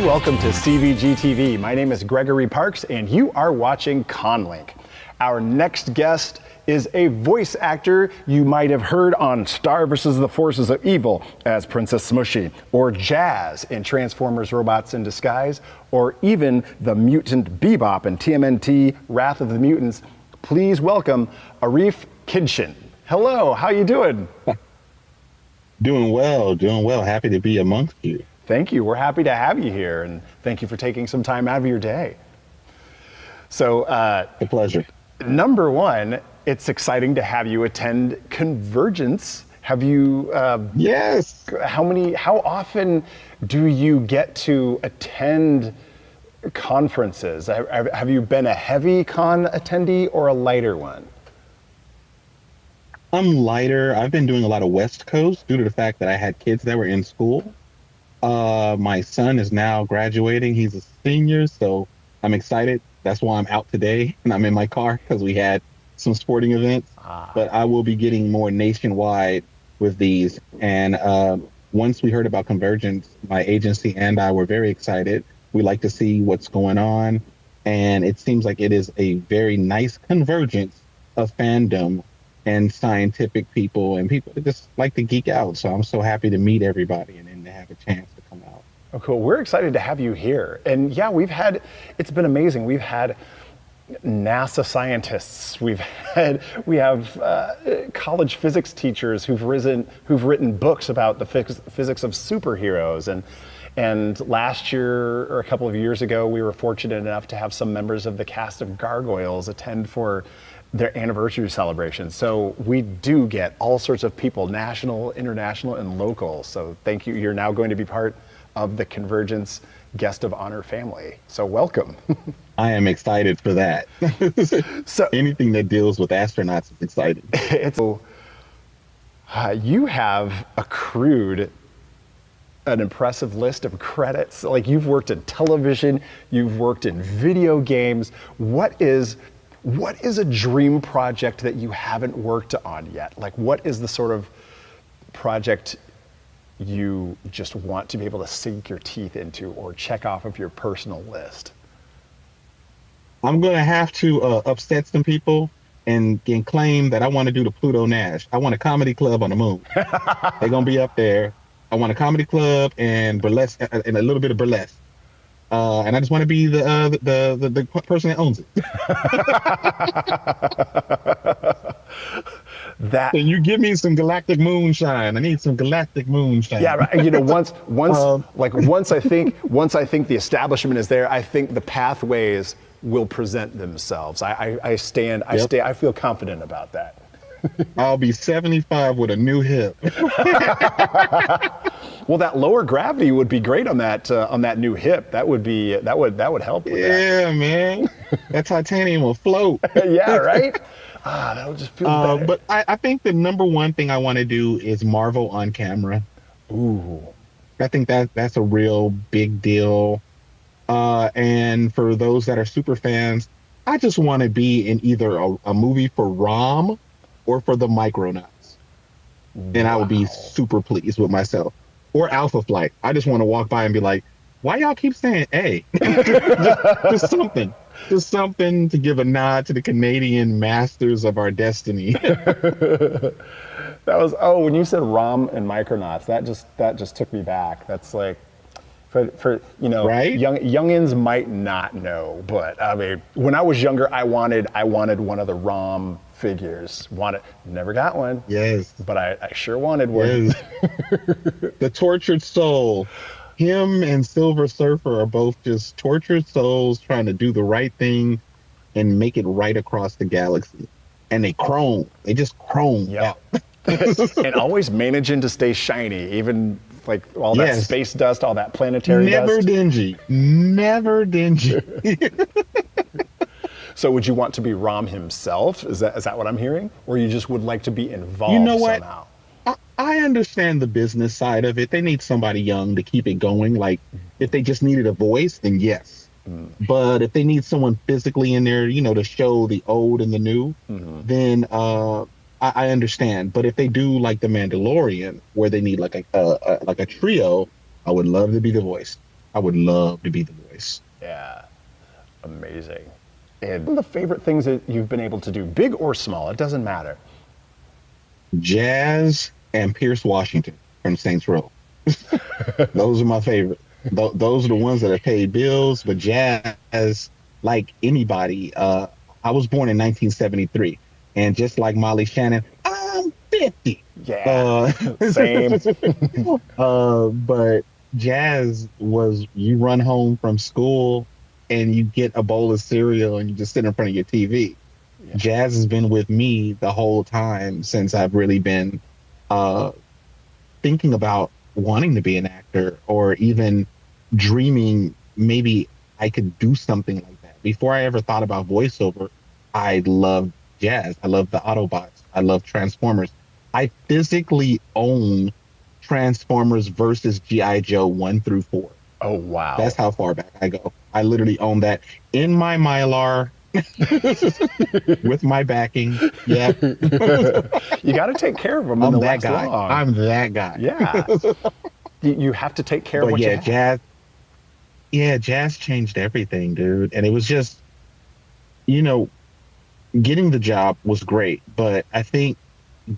welcome to CVG-TV. My name is Gregory Parks, and you are watching CONLInk. Our next guest is a voice actor you might have heard on Star vs. the Forces of Evil as Princess Smushy, or Jazz in Transformers Robots in Disguise, or even the mutant Bebop in TMNT Wrath of the Mutants. Please welcome Arif Kinchen. Hello, how you doing? Doing well. Happy to be amongst you. Thank you. We're happy to have you here, and thank you for taking some time out of your day. So, a pleasure. Number one, it's exciting to have you attend Convergence. Have you? Yes. How often do you get to attend conferences? Have you been a heavy con attendee or a lighter one? I'm lighter. I've been doing a lot of West Coast due to the fact that I had kids that were in school. My son is now graduating. He's a senior, so I'm excited. That's why I'm out today and I'm in my car because we had some sporting events. But I will be getting more nationwide with these. And once we heard about Convergence, my agency and I were very excited. We like to see what's going on. And it seems like it is a very nice convergence of fandom and scientific people and people that just like to geek out. So I'm so happy to meet everybody and then to have a chance to come out. Oh, cool. We're excited to have you here. And yeah, it's been amazing. We've had NASA scientists. We have college physics teachers who've written books about the physics of superheroes. And last year, or a couple of years ago, we were fortunate enough to have some members of the cast of Gargoyles attend for their anniversary celebration. So we do get all sorts of people, national, international, and local. So thank you. You're now going to be part of the Convergence Guest of Honor family. So welcome. I am excited for that. So anything that deals with astronauts is exciting. You have accrued an impressive list of credits. Like, you've worked in television, you've worked in video games. What is a dream project that you haven't worked on yet? Like, what is the sort of project you just want to be able to sink your teeth into or check off of your personal list? I'm going to have to upset some people and claim that I want to do the Pluto Nash. I want a comedy club on the moon. They're going to be up there. I want a comedy club and burlesque and a little bit of burlesque. And I just want to be the person that owns it. So you give me some galactic moonshine. I need some galactic moonshine. Yeah, right. You know, once I think the establishment is there, I think the pathways will present themselves. I feel confident about that. I'll be 75 with a new hip. Well, that lower gravity would be great on that new hip. That would help with that. Yeah, man. That titanium will float. Yeah, right? That would just feel better. But I think the number one thing I want to do is Marvel on camera. Ooh. I think that's a real big deal. And for those that are super fans, I just want to be in either a movie for ROM or for the Micronauts. And I would be super pleased with myself. Or Alpha Flight. I just want to walk by and be like, why y'all keep saying A? just something. Just something to give a nod to the Canadian masters of our destiny. When you said ROM and Micronauts, that just took me back. That's like, for right? Youngins might not know, but I mean, when I was younger, I wanted one of the ROM figures. Never got one. Yes. But I sure wanted one. Yes. The tortured soul. Him and Silver Surfer are both just tortured souls trying to do the right thing and make it right across the galaxy. And they just chrome. Yeah. And always managing to stay shiny, even like all that space dust, all that planetary dust. Never dingy. So would you want to be Rom himself? Is that what I'm hearing? Or you just would like to be involved somehow? I understand the business side of it. They need somebody young to keep it going. Like, if they just needed a voice, then yes. But if they need someone physically in there, to show the old and the new, then I understand. But if they do like The Mandalorian, where they need like a trio, I would love to be the voice. I would love to be the voice. Yeah, amazing. And what are the favorite things that you've been able to do, big or small? It doesn't matter. Jazz and Pierce Washington from Saints Row. Those are my favorite. Those are the ones that have paid bills. But Jazz, like anybody, I was born in 1973, and just like Molly Shannon, I'm 50. Yeah, same. But Jazz was, you run home from school and you get a bowl of cereal and you just sit in front of your TV. Yeah. Jazz has been with me the whole time since I've really been thinking about wanting to be an actor, or even dreaming maybe I could do something like that. Before I ever thought about voiceover, I loved Jazz. I loved the Autobots. I loved Transformers. I physically own Transformers versus G.I. Joe 1 through 4. Oh, wow. That's how far back I go. I literally own that in my Mylar with my backing. Yeah. You got to take care of them. I'm that guy. Long. I'm that guy. Yeah. You have to take care of what you have. Jazz. Yeah, Jazz changed everything, dude. And it was just, getting the job was great, but I think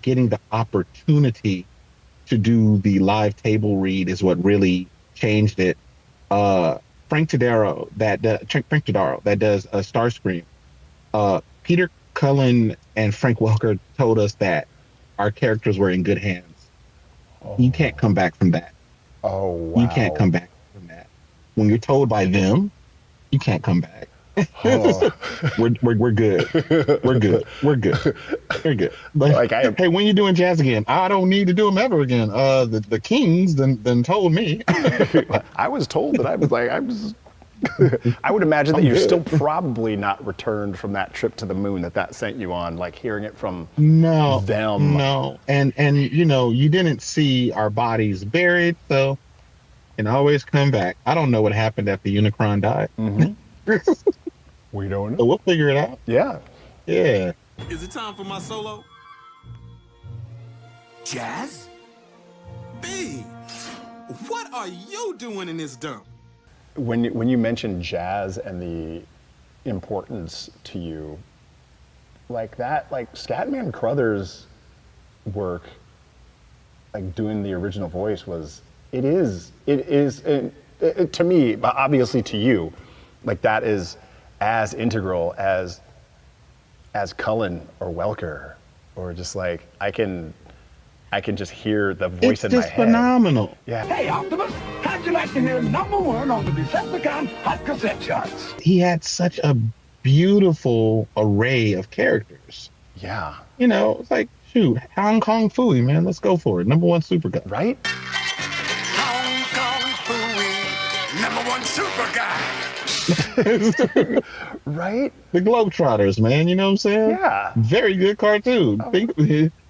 getting the opportunity to do the live table read is what really changed it. Frank Todaro that does Starscream. Peter Cullen and Frank Welker told us that our characters were in good hands. Oh. You can't come back from that. Oh, wow. You can't come back from that. When you're told by them, you can't come back. Oh. we're good. We're good. We're good. We're good. Like hey, when you doing Jazz again? I don't need to do them ever again. The Kings then told me. I was told that I would imagine that you're still probably not returned from that trip to the moon that sent you on, like hearing it from them. No. And you didn't see our bodies buried, so can always come back. I don't know what happened after Unicron died. Mm-hmm. We don't know. So we'll figure it out. Yeah. Yeah. Is it time for my solo? Jazz? B, what are you doing in this dump? When you mentioned Jazz and the importance to you, like Scatman Crothers' work, like doing the original voice it is to me, but obviously to you, like that is as integral as Cullen or Welker, or just like I can just hear the voice in my head. It's just phenomenal. Yeah. Hey Optimus, how'd you like to hear #1 on the Decepticon Hot Cassette Charts? He had such a beautiful array of characters. Yeah. It's like, shoot, Hong Kong Phooey, man, let's go for it. #1 super guy. Right? Hong Kong Phooey, #1 super guy. Right? The Globetrotters, man, you know what I'm saying? Yeah. Very good cartoon. Oh.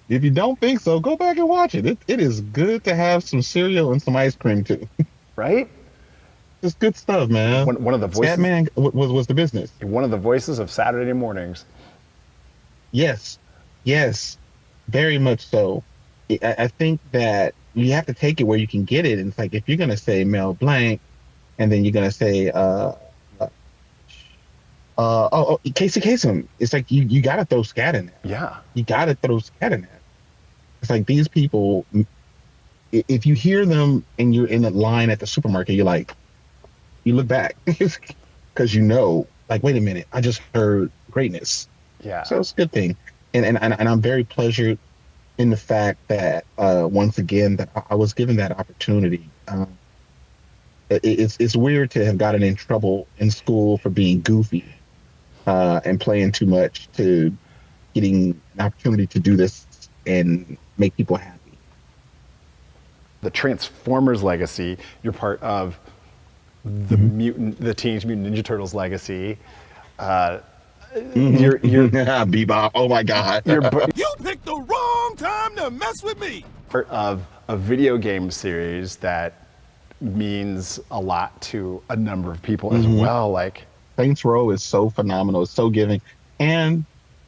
If you don't think so, go back and watch it. It is good to have some cereal and some ice cream too. Right? It's good stuff, man. One of the voices. Scatman was the business. One of the voices of Saturday mornings. Yes, very much so. I think that you have to take it where you can get it. And it's like, if you're gonna say Mel Blanc, and then you're gonna say Casey Kasem, it's like you gotta throw Scat in there. Yeah. You gotta throw Scat in there. It's like these people, if you hear them and you're in a line at the supermarket, you look back because like, wait a minute, I just heard greatness. Yeah. So it's a good thing. And I'm very pleasured in the fact that once again that I was given that opportunity. It's weird to have gotten in trouble in school for being goofy and playing too much, to getting an opportunity to do this and make people happy. The Transformers legacy, you're part of the Teenage Mutant Ninja Turtles legacy. You're Bebop. Oh my God. You picked the wrong time to mess with me. Part of a video game series that means a lot to a number of people as well. Like Saints Row is so phenomenal. It's so giving. And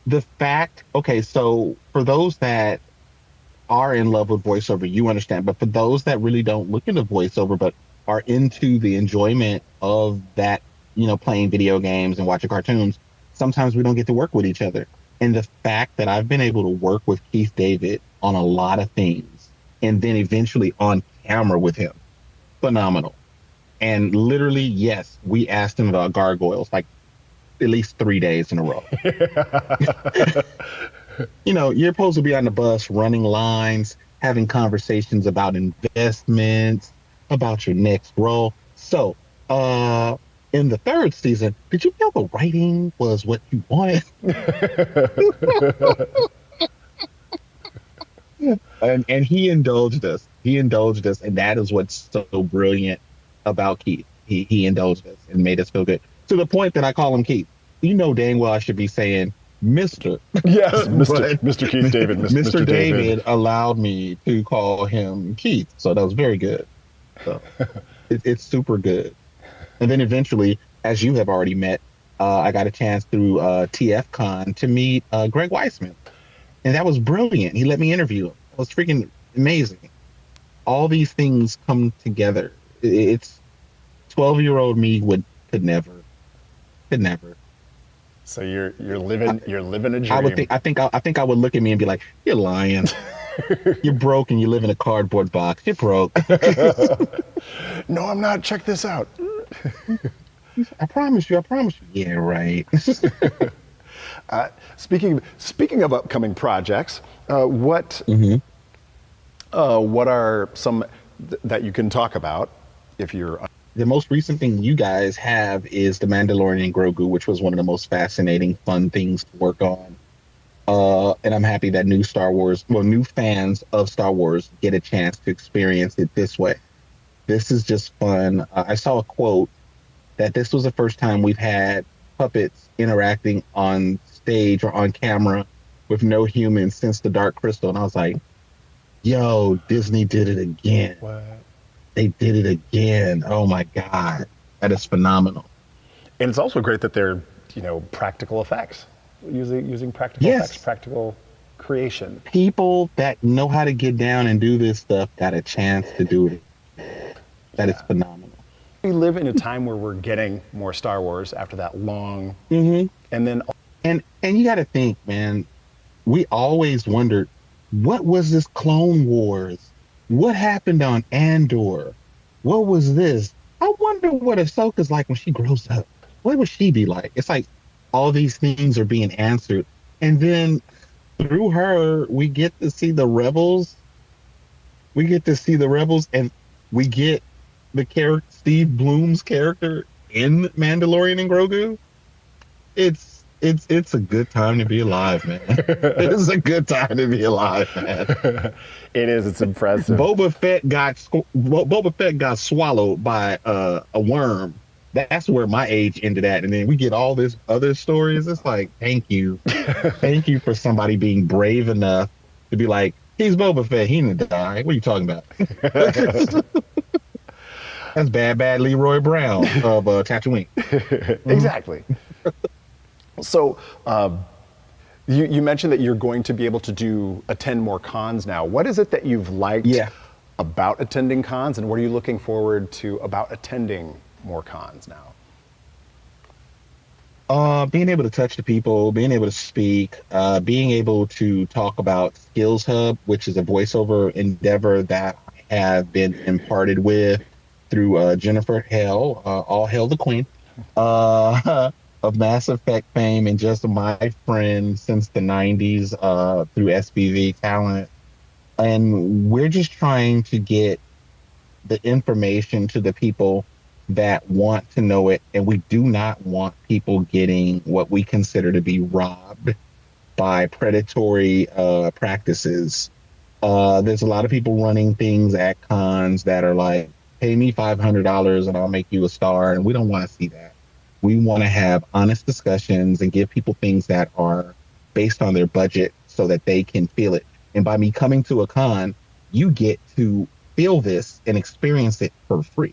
the fact, okay, so for those that are in love with voiceover, you understand, but for those that really don't look into voiceover, but are into the enjoyment of that, playing video games and watching cartoons, sometimes we don't get to work with each other. And the fact that I've been able to work with Keith David on a lot of things and then eventually on camera with him, phenomenal. And literally, yes, we asked him about gargoyles like at least 3 days in a row. You're supposed to be on the bus running lines, having conversations about investments, about your next role. So, in the third season, did you feel the writing was what you wanted? and he indulged us. And that is what's so brilliant about Keith. He indulged us and made us feel good to the point that I call him Keith. Dang well I should be saying Mr. Yes, Mr. Keith David. Mr. David allowed me to call him Keith, so that was very good. So it's super good. And then eventually, as you have already met, I got a chance through TFCon to meet Greg Weisman, and that was brilliant. He let me interview him. It was freaking amazing. All these things come together. It's 12-year-old me could never. So you're living a dream. I think I would look at me and be like, "You're lying. You're broke and you live in a cardboard box. You're broke." No, I'm not. Check this out. I promise you. Yeah, right. Speaking of upcoming projects, what are some that you can talk about if you're? The most recent thing you guys have is The Mandalorian and Grogu, which was one of the most fascinating, fun things to work on. And I'm happy that new fans of Star Wars get a chance to experience it this way. This is just fun. I saw a quote that this was the first time we've had puppets interacting on stage or on camera with no humans since The Dark Crystal. And I was like, yo, Disney did it again. What? They did it again. Oh my God. That is phenomenal. And it's also great that they're, practical effects. Using practical effects, practical creation. People that know how to get down and do this stuff got a chance to do it. That is phenomenal. We live in a time where we're getting more Star Wars after that long, and then you got to think, man. We always wondered, what was this Clone Wars? What happened on Andor? What was this? I wonder what Ahsoka's like when she grows up. What would she be like? It's like all these things are being answered, and then through her, we get to see the Rebels. And we get the character Steve Bloom's character in Mandalorian and Grogu. It's a good time to be alive, man. It's a good time to be alive, man. It is. It's impressive. Boba Fett got swallowed by a worm. That's where my age ended at, and then we get all this other stories. It's like, thank you for somebody being brave enough to be like, he's Boba Fett. He didn't die. What are you talking about? That's bad Leroy Brown of Tatooine. Exactly. So, you mentioned that you're going to be able to attend more cons now. What is it that you've liked about attending cons, and what are you looking forward to about attending more cons now? Being able to touch the people, being able to speak, being able to talk about Skills Hub, which is a voiceover endeavor that I have been imparted with through Jennifer Hale, all hail the queen, of Mass Effect fame, and just my friend since the 90s through SBV talent. And we're just trying to get the information to the people that want to know it, and we do not want people getting what we consider to be robbed by predatory practices. There's a lot of people running things at cons that are like, pay me $500 and I'll make you a star, and we don't want to see that. We want to have honest discussions and give people things that are based on their budget so that they can feel it. And by me coming to a con, you get to feel this and experience it for free.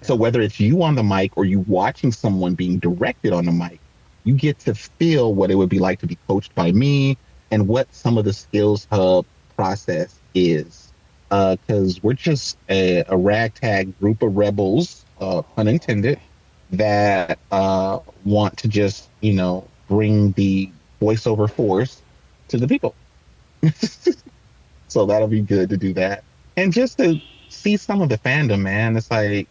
So whether it's you on the mic or you watching someone being directed on the mic, you get to feel what it would be like to be coached by me and what some of the Skills Hub process is. because we're just a ragtag group of rebels, pun intended, that want to just, bring the voiceover force to the people. So that'll be good to do that. And just to see some of the fandom, man. It's like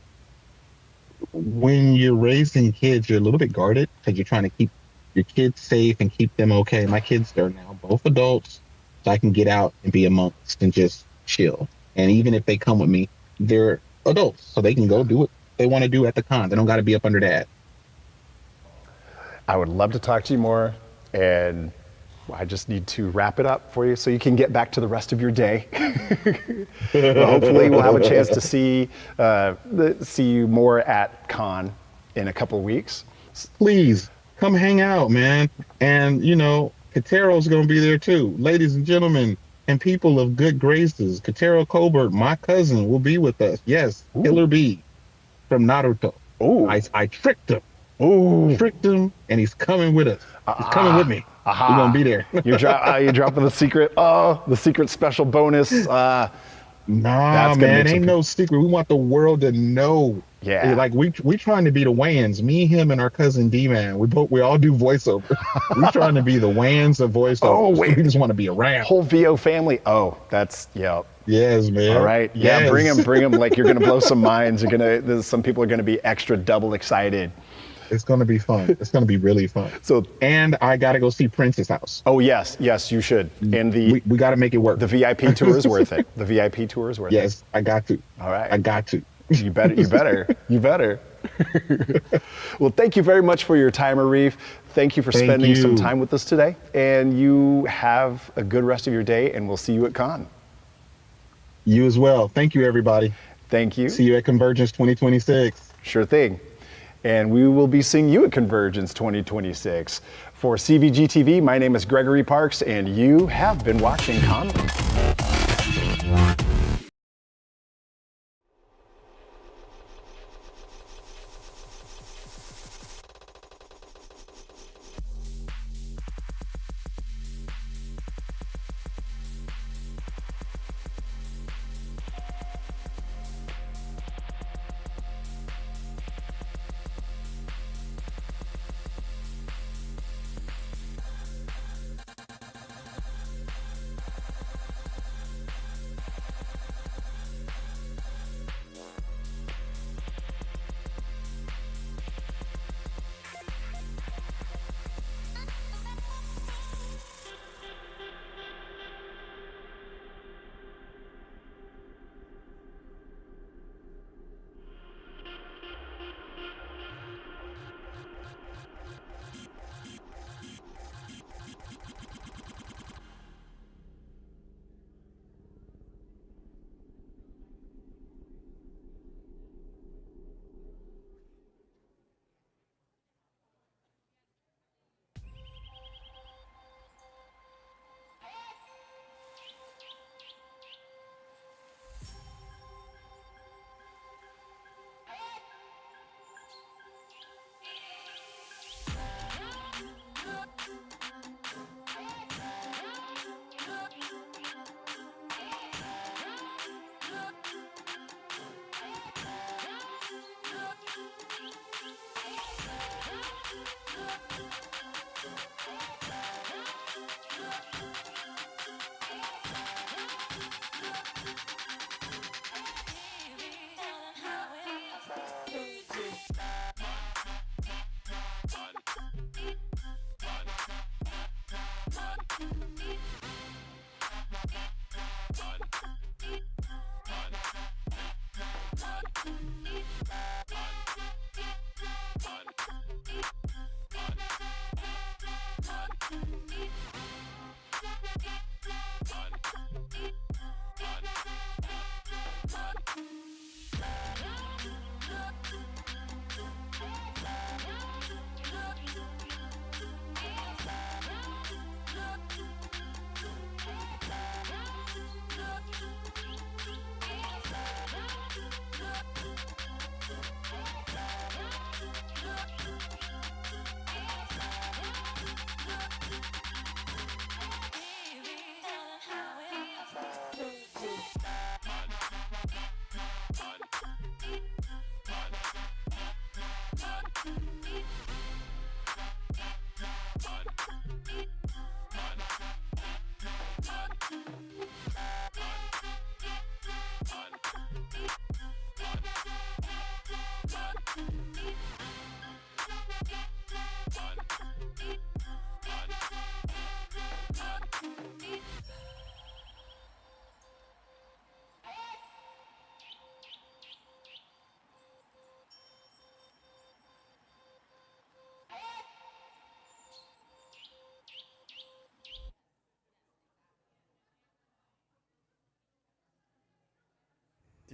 when you're raising kids, you're a little bit guarded because you're trying to keep your kids safe and keep them okay. My kids are now both adults, so I can get out and be amongst and just chill. And even if they come with me, they're adults, so they can go do what they want to do at the con. They don't got to be up under dad. I would love to talk to you more, and I just need to wrap it up for you so you can get back to the rest of your day. Well, hopefully we'll have a chance to see you more at con in a couple of weeks. Please come hang out, man. And Katero's gonna be there too. Ladies and gentlemen, and people of good graces. Katero Colbert, my cousin, will be with us. Yes, Ooh. Killer B from Naruto. Ooh. I tricked him. Ooh. Tricked him, and he's coming with us. He's coming with me. Aha. We're gonna be there. You're dropping the secret. Oh, the secret special bonus. Nah, That's gonna man, make ain't no secret. We want the world to know. Yeah. Like we trying to be the Wayans. Me, him, and our cousin D-Man. We all do voiceover. We trying to be the Wayans of voiceover. Oh, wait. We just want to be around. Whole VO family. Oh, that's yeah. Yes, man. All right. Yeah, Yes. bring them. Like you're gonna blow some minds. Some people are gonna be extra double excited. It's gonna be fun. It's gonna be really fun. And I gotta go see Prince's house. Oh yes, you should. And we gotta make it work. The VIP tour is worth it. The VIP tour is worth it. Yes, I got to. All right. I got to. You better. Well, thank you very much for your time, Arif. Thank you for spending some time with us today. And you have a good rest of your day, and we'll see you at Con. You as well. Thank you, everybody. Thank you. See you at Convergence 2026. Sure thing. And we will be seeing you at Convergence 2026. For CVG-TV, my name is Gregory Parks, and you have been watching CONLINK.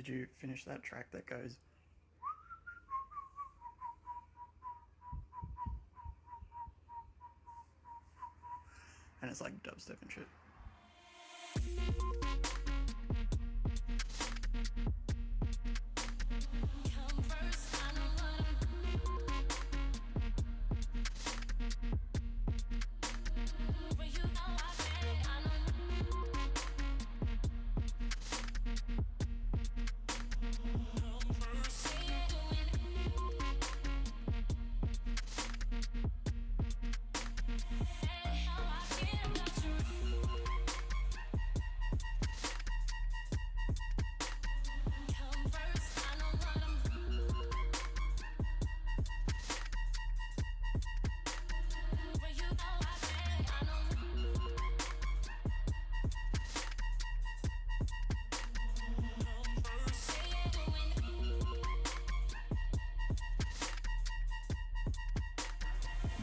did you finish that track that goes? And it's like dubstep and shit.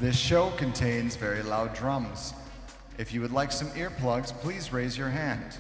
This show contains very loud drums. If you would like some earplugs, please raise your hand.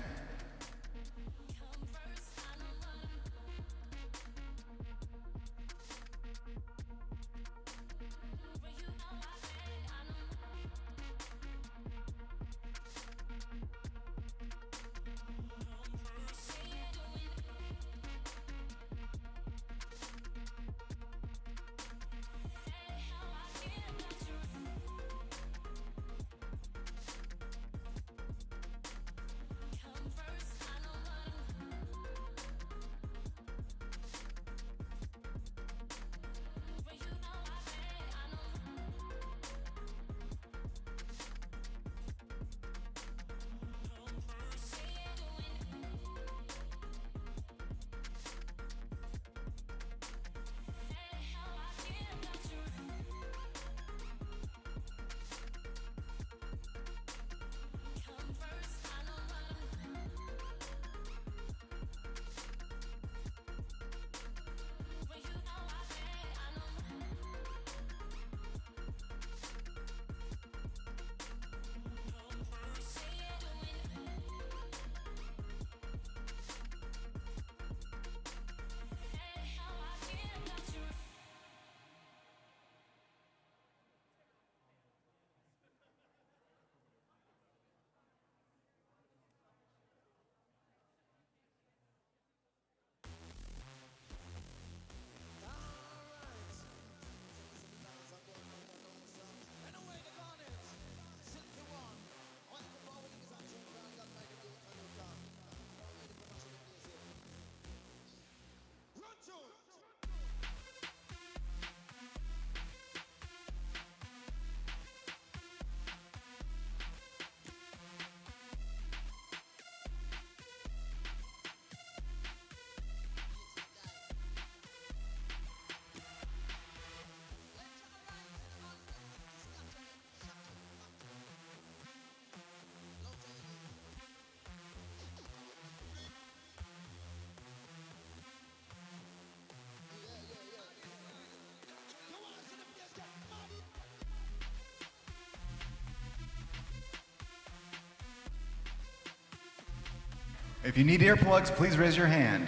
If you need earplugs, please raise your hand.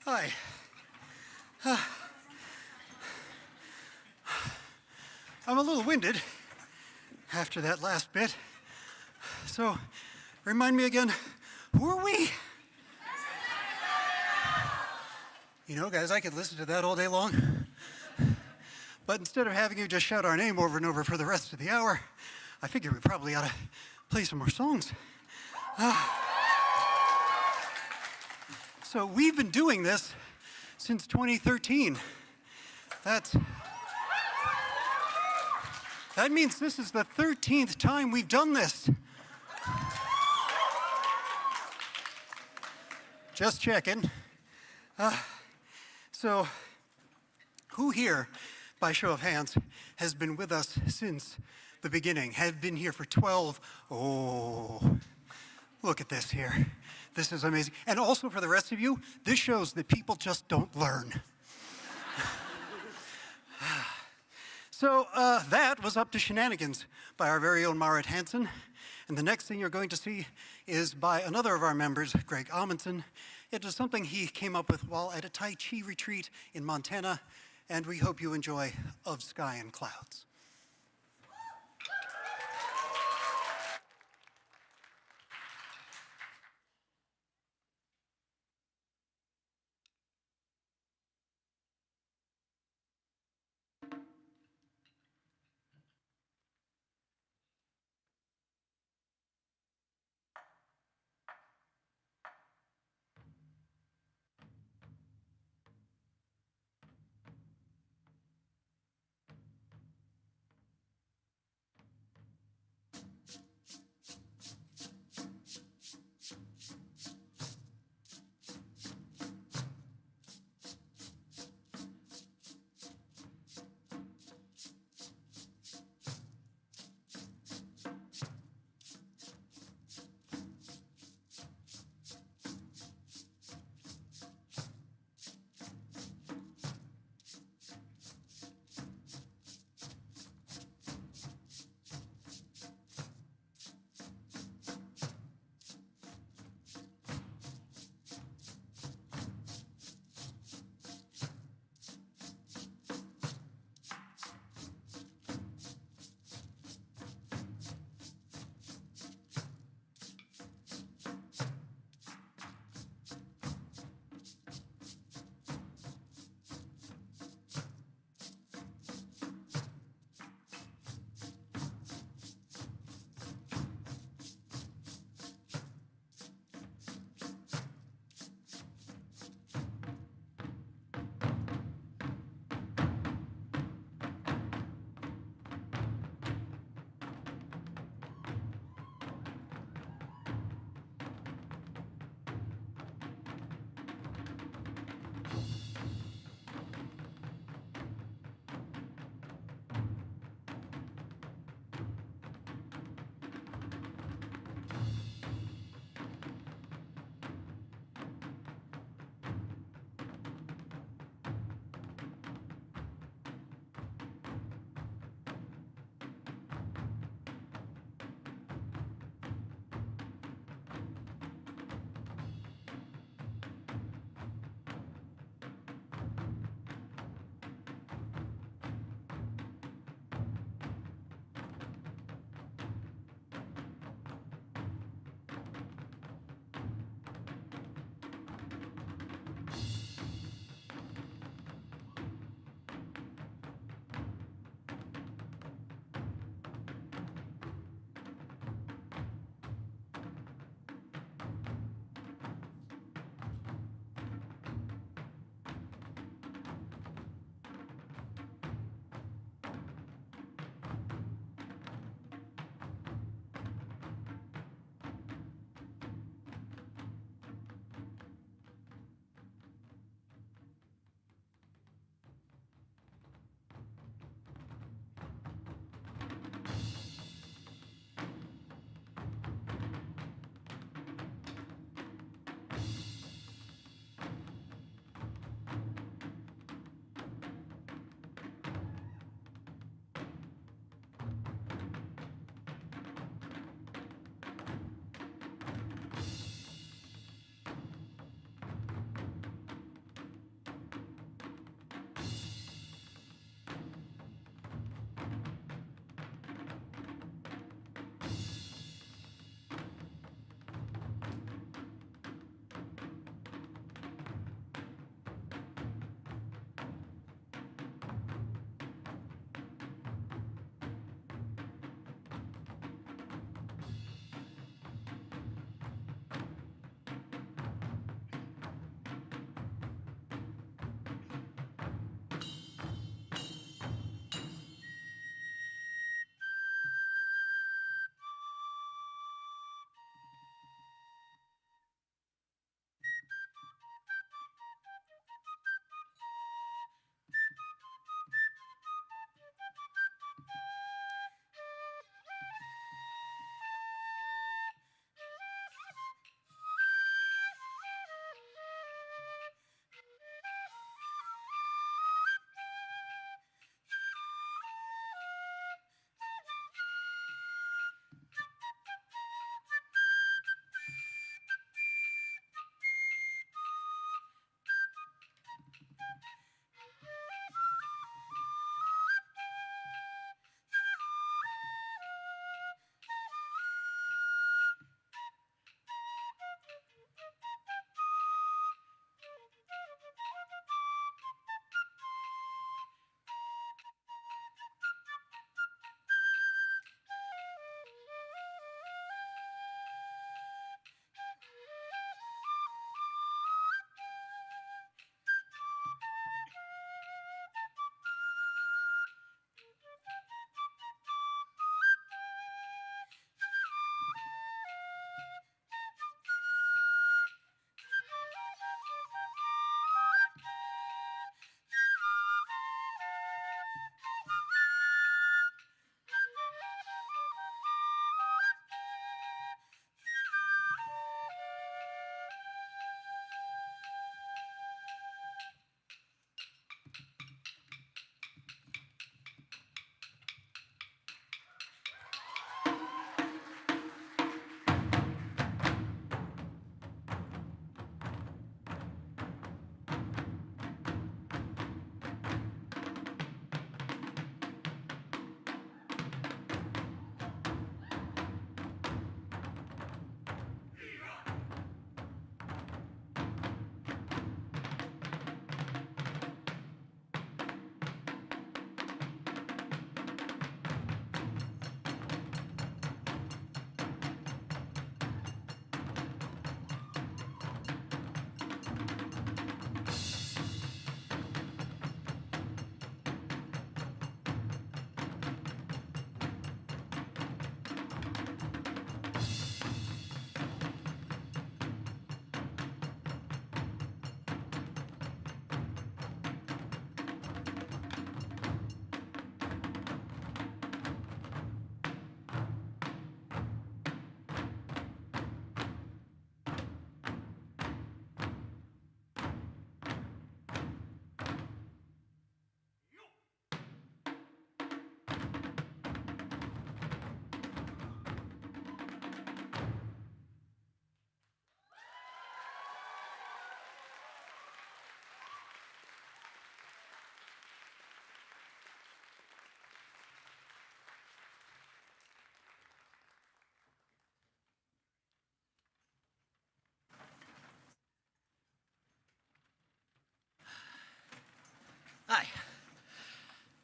Hi. I'm a little winded after that last bit. So, remind me again, who are we? You know, guys, I could listen to that all day long. But instead of having you just shout our name over and over for the rest of the hour, I figure we probably ought to play some more songs. So we've been doing this since 2013. That means this is the 13th time we've done this. Just checking. So, who here, by show of hands, has been with us since the beginning? Have been here for 12? Oh, look at this here. This is amazing. And also for the rest of you, this shows that people just don't learn. So that was Up to Shenanigans by our very own Marit Hansen. And the next thing you're going to see is by another of our members, Greg Amundsen. It was something he came up with while at a Tai Chi retreat in Montana, and we hope you enjoy Of Sky and Clouds.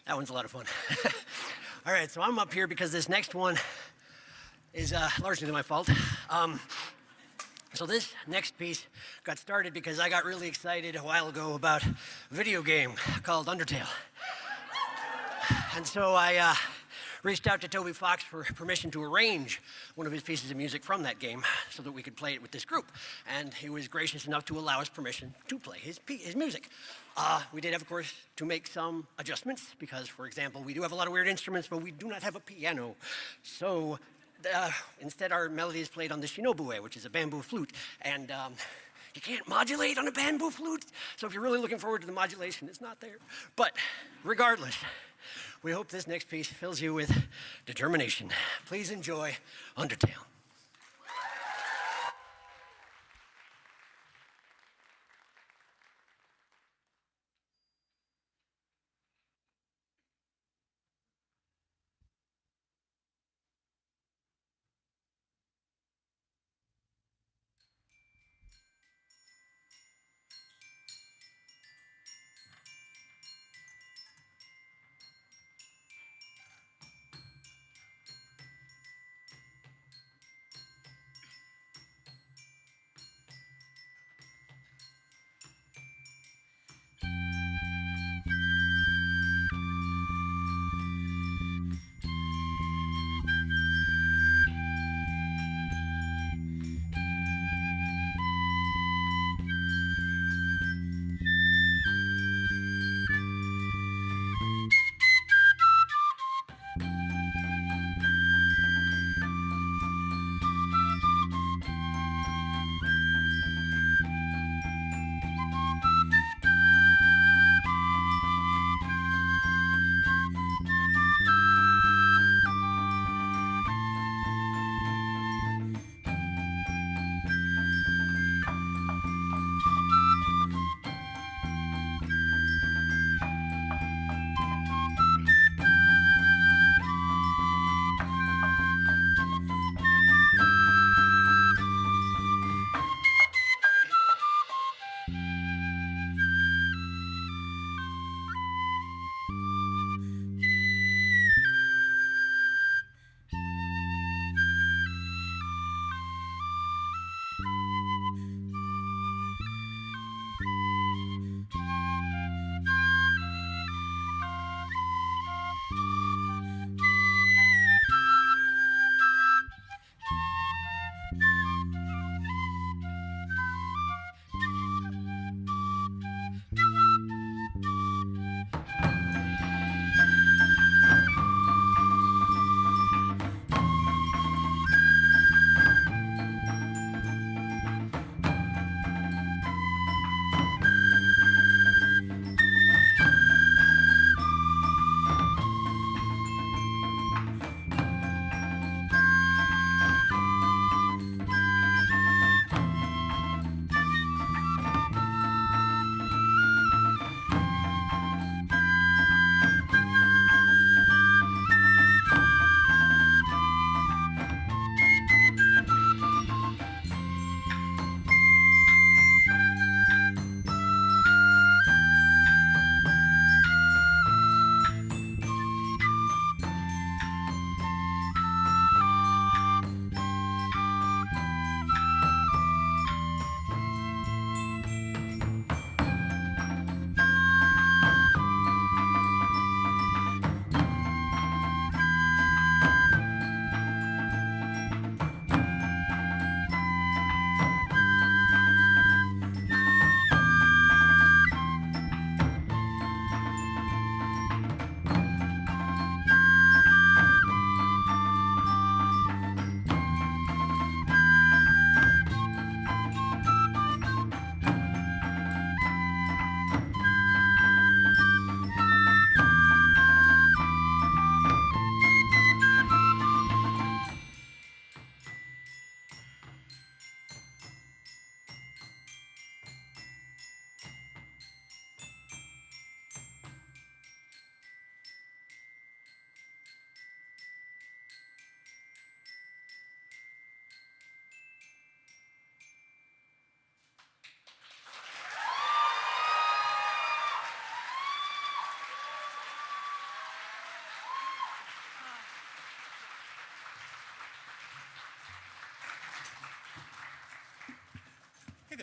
That one's a lot of fun. All right, so I'm up here because this next one is largely my fault. So this next piece got started because I got really excited a while ago about a video game called Undertale. And so I reached out to Toby Fox for permission to arrange one of his pieces of music from that game so that we could play it with this group. And he was gracious enough to allow us permission to play his music. We did have, of course, to make some adjustments because, for example, we do have a lot of weird instruments, but we do not have a piano. So instead, our melody is played on the shinobue, which is a bamboo flute. And you can't modulate on a bamboo flute. So if you're really looking forward to the modulation, it's not there. But regardless, we hope this next piece fills you with determination. Please enjoy Undertale.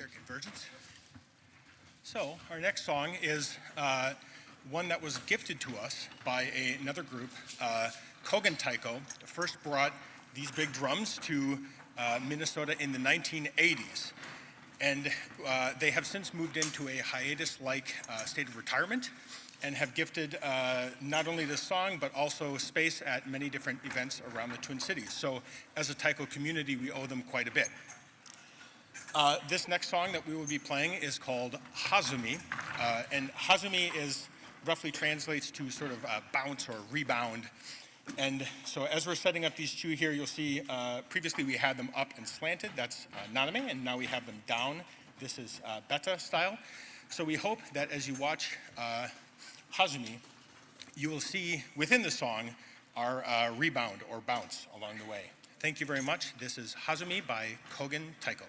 their convergence. So our next song is one that was gifted to us by another group, Kogan Taiko. First brought these big drums to Minnesota in the 1980s. And they have since moved into a hiatus-like state of retirement and have gifted not only this song, but also space at many different events around the Twin Cities. So as a taiko community, we owe them quite a bit. This next song that we will be playing is called Hazumi. And Hazumi roughly translates to sort of bounce or rebound. And so as we're setting up these two here, you'll see previously we had them up and slanted. That's naname, and now we have them down. This is beta style. So we hope that as you watch Hazumi, you will see within the song our rebound or bounce along the way. Thank you very much. This is Hazumi by Kogan Taiko.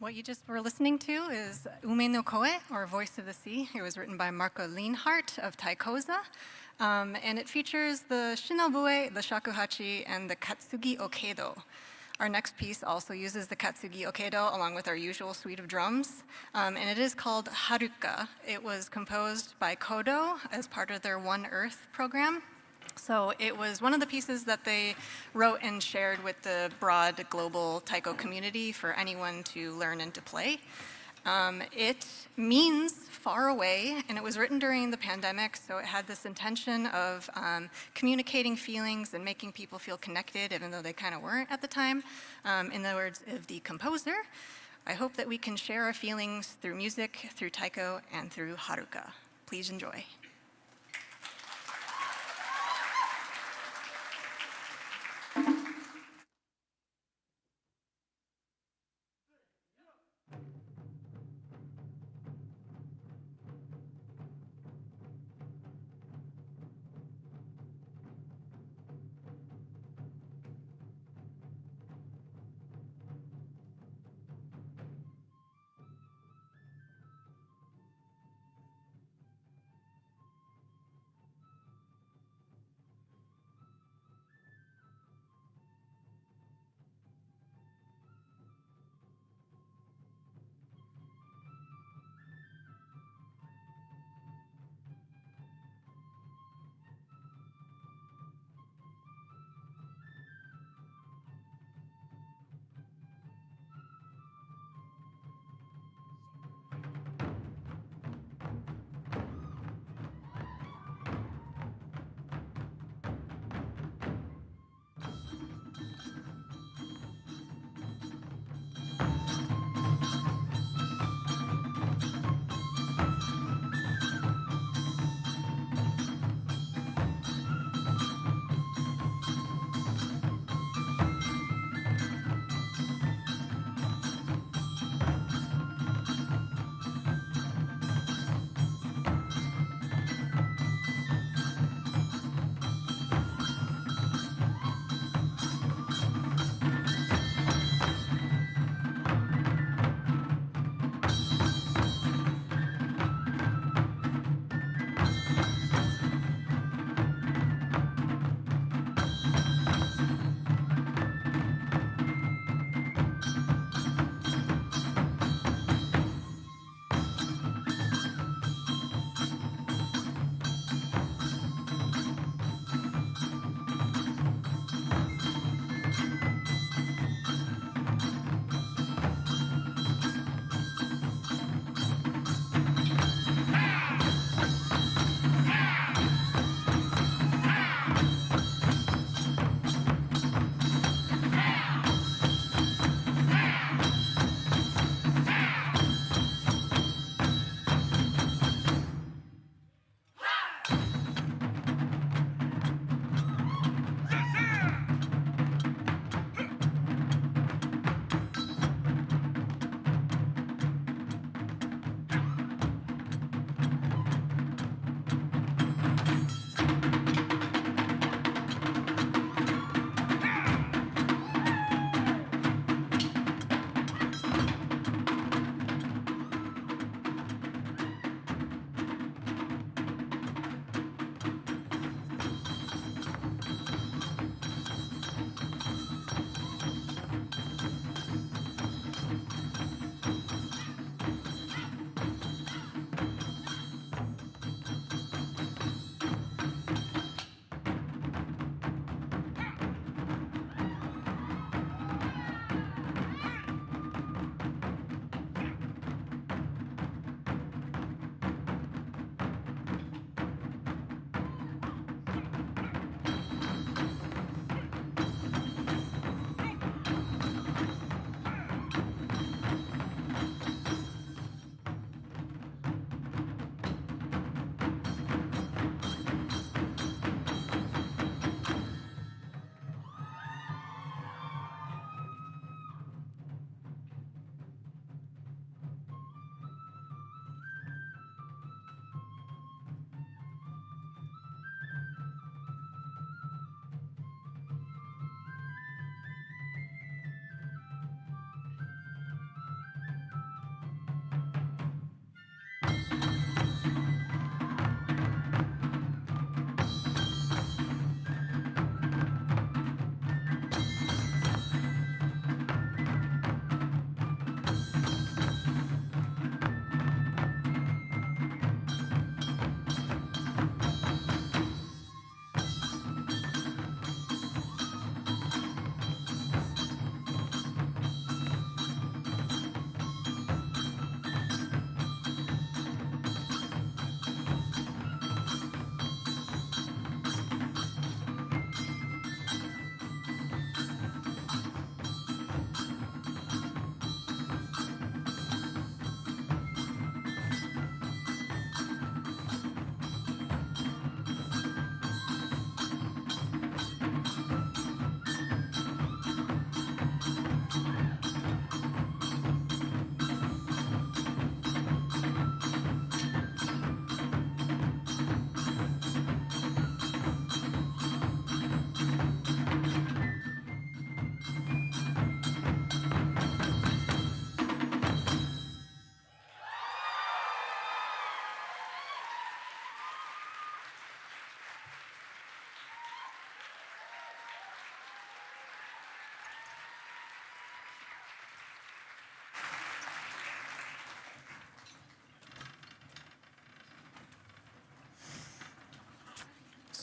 What you just were listening to is Ume no Koe, or Voice of the Sea. It was written by Marco Lienhardt of Taikoza, and it features the Shinobue, the Shakuhachi, and the Katsugi Okedo. Our next piece also uses the Katsugi Okedo along with our usual suite of drums, and it is called Haruka. It was composed by Kodo as part of their One Earth program. So it was one of the pieces that they wrote and shared with the broad global taiko community for anyone to learn and to play. It means far away, and it was written during the pandemic, so it had this intention of communicating feelings and making people feel connected, even though they kind of weren't at the time. In the words of the composer, I hope that we can share our feelings through music, through taiko, and through haruka. Please enjoy.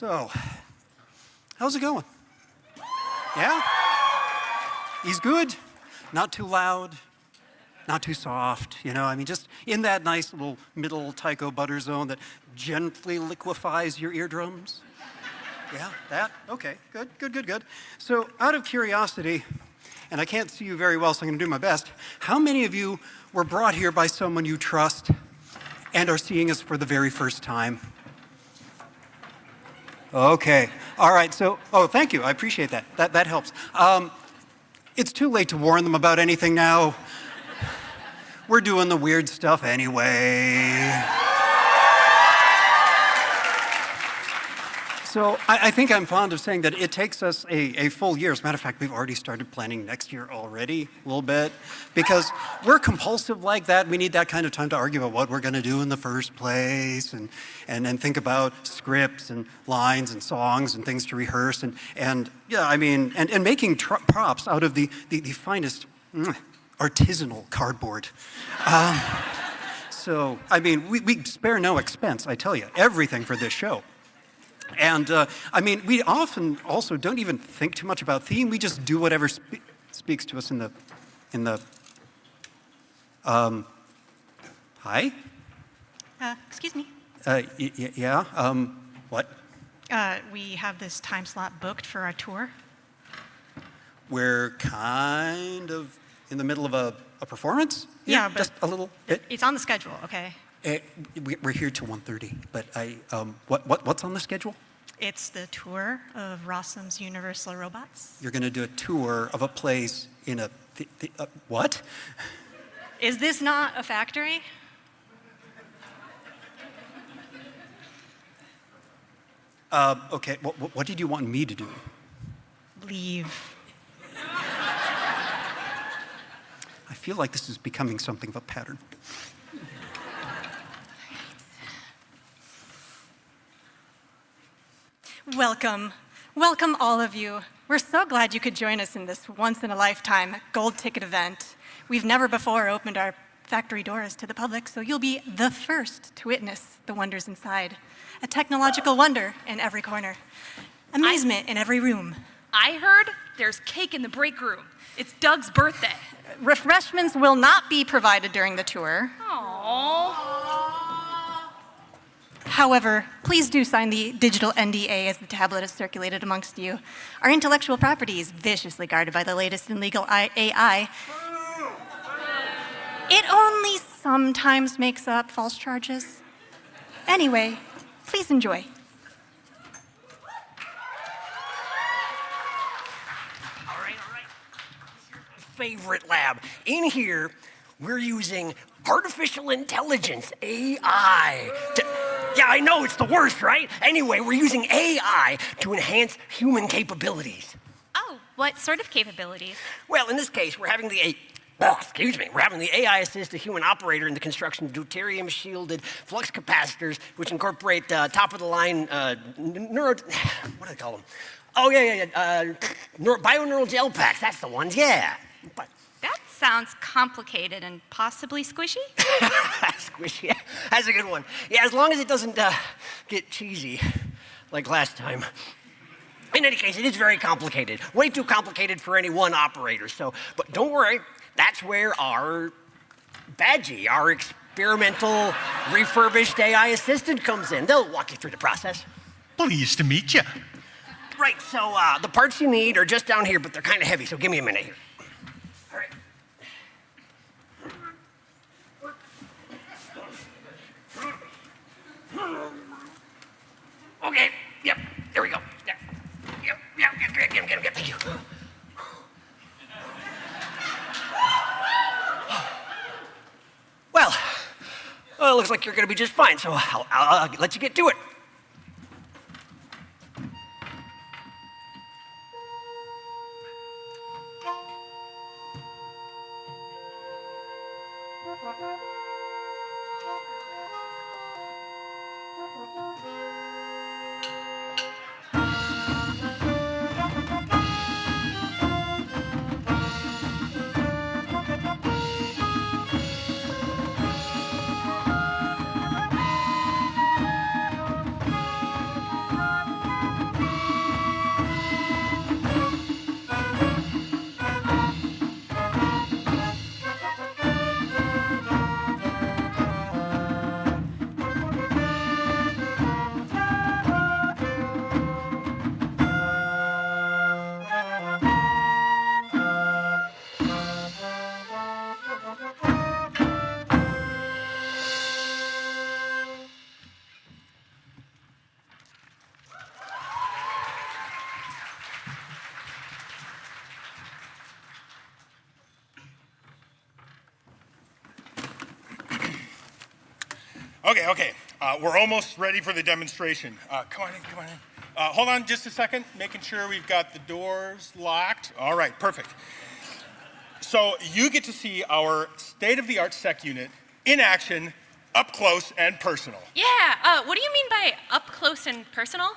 So, how's it going? Yeah? He's good? Not too loud, not too soft, you know? I mean, just in that nice little middle taiko butter zone that gently liquefies your eardrums. Yeah, that? Okay, good. So, out of curiosity, and I can't see you very well, so I'm gonna do my best, how many of you were brought here by someone you trust and are seeing us for the very first time? Okay, all right, so, thank you, I appreciate that. That helps. It's too late to warn them about anything now. We're doing the weird stuff anyway. So I think I'm fond of saying that it takes us a full year. As a matter of fact, we've already started planning next year already, a little bit, because we're compulsive like that. We need that kind of time to argue about what we're going to do in the first place, and then think about scripts and lines and songs and things to rehearse, and yeah, I mean, and making props out of the finest artisanal cardboard. So, I mean, we spare no expense, I tell you, everything for this show. And I mean, we often also don't even think too much about theme. We just do whatever speaks to us in the. Hi. Excuse me. Yeah. What? We have this time slot booked for our tour. We're kind of in the middle of a performance. Yeah, but just a little bit. It's on the schedule, okay? We're here till 1:30, but what's on the schedule? It's the tour of Rossum's Universal Robots. You're going to do a tour of a place in a what? Is this not a factory? Okay, what did you want me to do? Leave. I feel like this is becoming something of a pattern. Welcome. Welcome, all of you. We're so glad you could join us in this once-in-a-lifetime gold ticket event. We've never before opened our factory doors to the public, so you'll be the first to witness the wonders inside. A technological wonder in every corner. Amusement in every room. I heard there's cake in the break room. It's Doug's birthday. Refreshments will not be provided during the tour. Aww. However, please do sign the digital NDA as the tablet is circulated amongst you. Our intellectual property is viciously guarded by the latest in legal AI. It only sometimes makes up false charges. Anyway, please enjoy. All right. Favorite lab. In here, we're using artificial intelligence, AI. Yeah, I know, it's the worst, right? Anyway, we're using AI to enhance human capabilities. Oh, what sort of capabilities? Well, in this case, we're having the AI assist a human operator in the construction of deuterium-shielded flux capacitors, which incorporate top-of-the-line what do they call them? Bioneural gel packs, that's the ones, yeah. But that sounds complicated and possibly squishy. Squishy, that's a good one. Yeah, as long as it doesn't get cheesy like last time. In any case, it is very complicated. Way too complicated for any one operator. But don't worry, that's where our Badgie, our experimental refurbished AI assistant comes in. They'll walk you through the process. Pleased to meet you. Right, so the parts you need are just down here, but they're kind of heavy, so give me a minute here. All right. Okay, yep, there we go. Yep, get, thank you. Well, it looks like you're going to be just fine, so I'll let you get to it. Okay. We're almost ready for the demonstration. Come on in. Hold on just a second, making sure we've got the doors locked. All right, perfect. So you get to see our state-of-the-art sec unit in action, up close and personal. Yeah, what do you mean by up close and personal?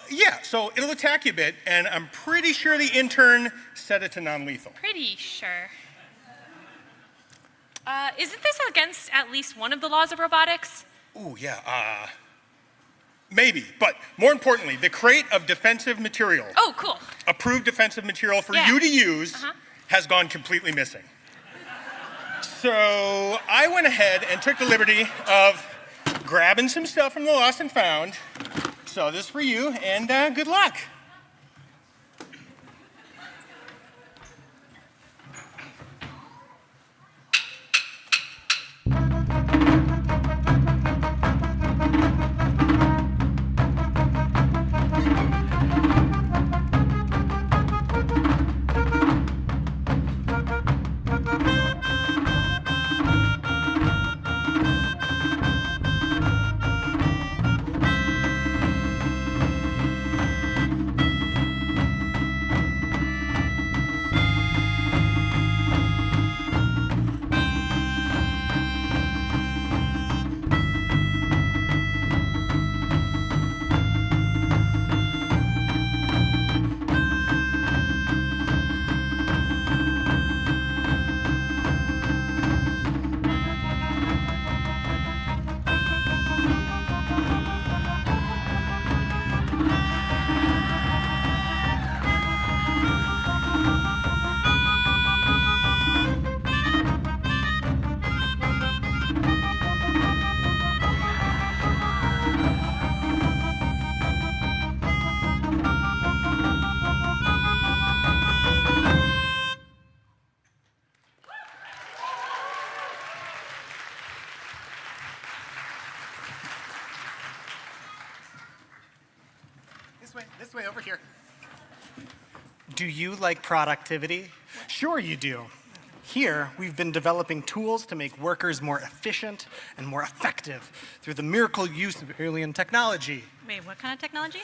Yeah, so it'll attack you a bit, and I'm pretty sure the intern set it to non-lethal. Pretty sure. Isn't this against at least one of the laws of robotics? Ooh, yeah, maybe, but more importantly, the crate of defensive material. Oh, cool. Approved defensive material for you to use has gone completely missing. So I went ahead and took the liberty of grabbing some stuff from the lost and found. So this is for you, and good luck. This way, over here. Do you like productivity? Sure you do. Here, we've been developing tools to make workers more efficient and more effective through the miracle use of alien technology. Wait, what kind of technology?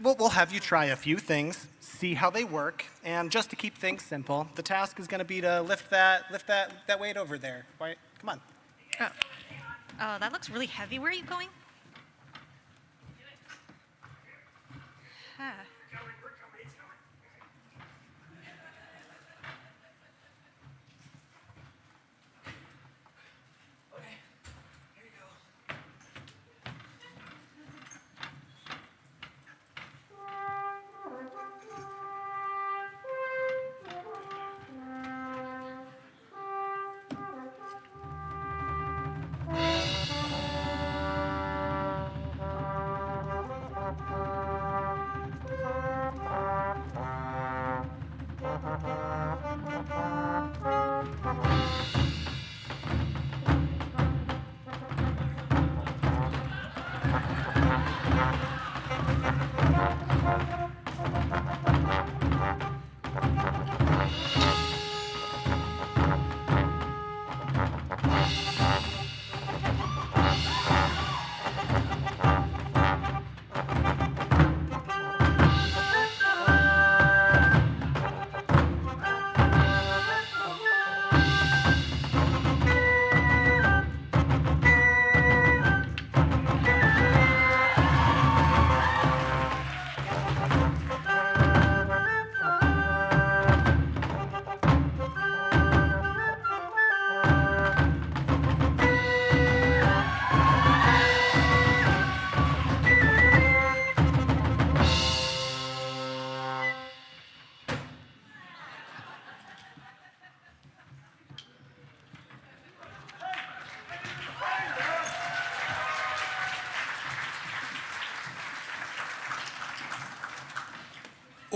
We'll have you try a few things, see how they work, and just to keep things simple, the task is going to be to lift that weight over there. Right? Come on. Oh, that looks really heavy. Where are you going? Huh.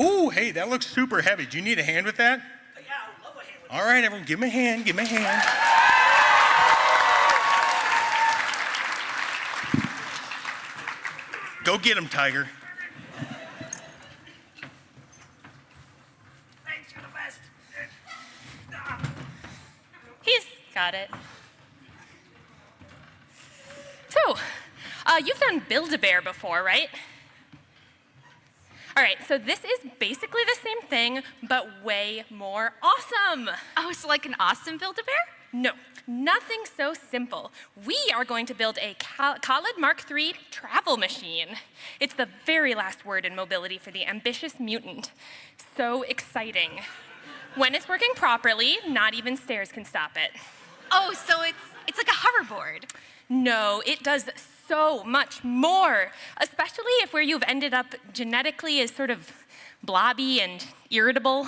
Ooh, hey, that looks super heavy. Do you need a hand with that? Yeah, I would love a hand with All right, everyone, give me a hand, give me a hand. Go get him, Tiger. Thanks, you're the best. He's got it. You've done Build-A-Bear before, right? All right, so this is basically the same thing, but way more awesome. Oh, it's like an awesome Build-A-Bear? No, nothing so simple. We are going to build a Khalid Mark III travel machine. It's the very last word in mobility for the ambitious mutant. So exciting. When it's working properly, not even stairs can stop it. Oh, so it's like a hoverboard. No, it does so much more, especially if where you've ended up genetically is sort of blobby and irritable.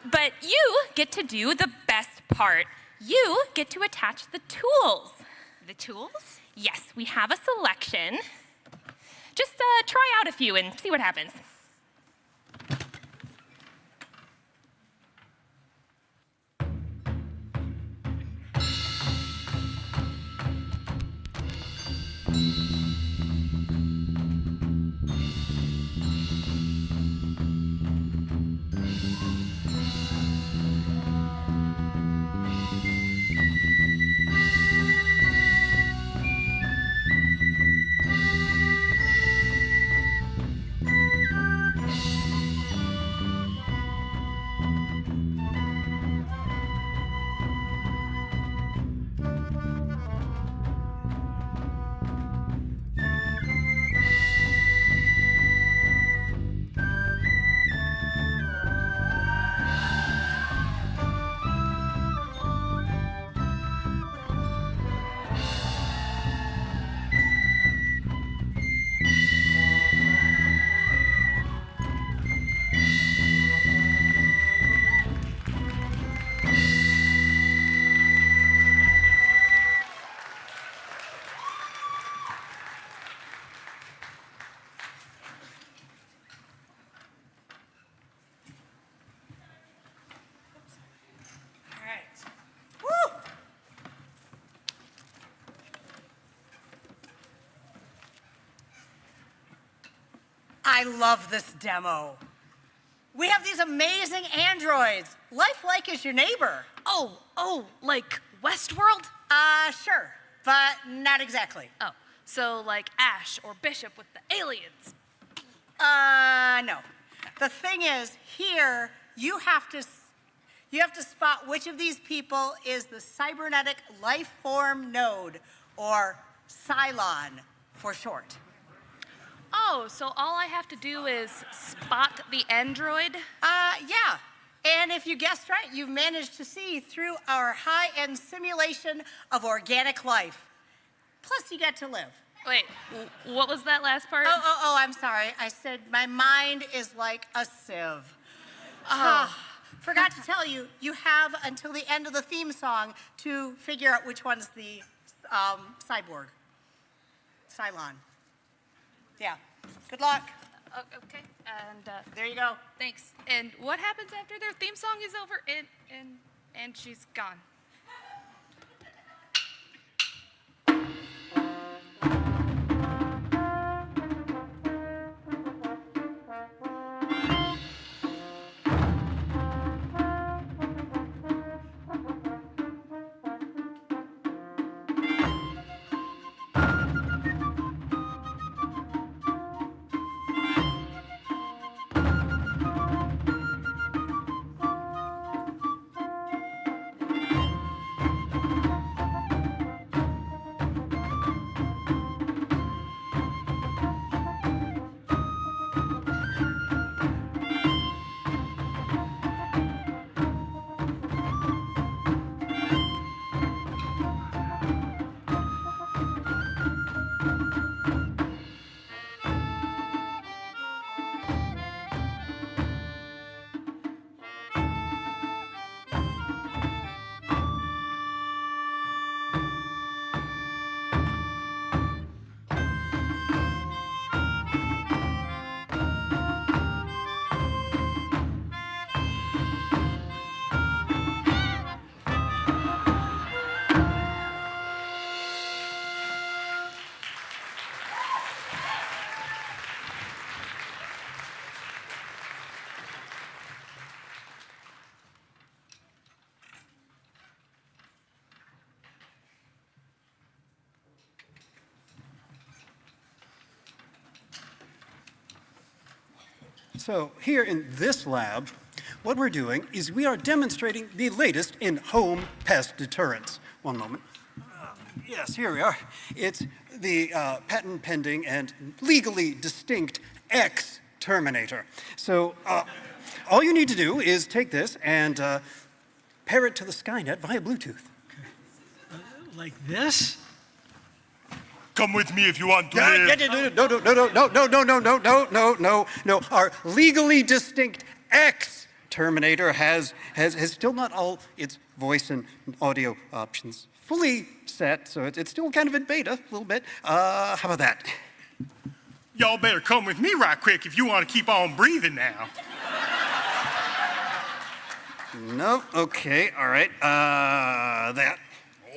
But you get to do the best part. You get to attach the tools. The tools? Yes, we have a selection. Just try out a few and see what happens. I love this demo. We have these amazing androids. Lifelike is your neighbor. Oh, like Westworld? Sure, but not exactly. Oh, so like Ash or Bishop with the aliens? No. The thing is, here, you have to spot which of these people is the cybernetic life form node, or Cylon for short. Oh, so all I have to do is spot the android? Yeah. And if you guessed right, you've managed to see through our high-end simulation of organic life. Plus, you get to live. Wait, what was that last part? Oh, I'm sorry. I said my mind is like a sieve. Forgot to tell you, you have until the end of the theme song to figure out which one's the cyborg. Cylon. Yeah. Good luck. Okay, and there you go. Thanks. And what happens after their theme song is over and she's gone? So here in this lab, what we're doing is we are demonstrating the latest in home pest deterrence. One moment. Yes, here we are. It's the patent pending and legally distinct X Terminator. So all you need to do is take this and pair it to the Skynet via Bluetooth. Like this? Come with me if you want to live. No. Our legally distinct X Terminator has still not all its voice and audio options fully set, so it's still kind of in beta a little bit. How about that? Y'all better come with me right quick if you want to keep on breathing now. No, okay, all right. That.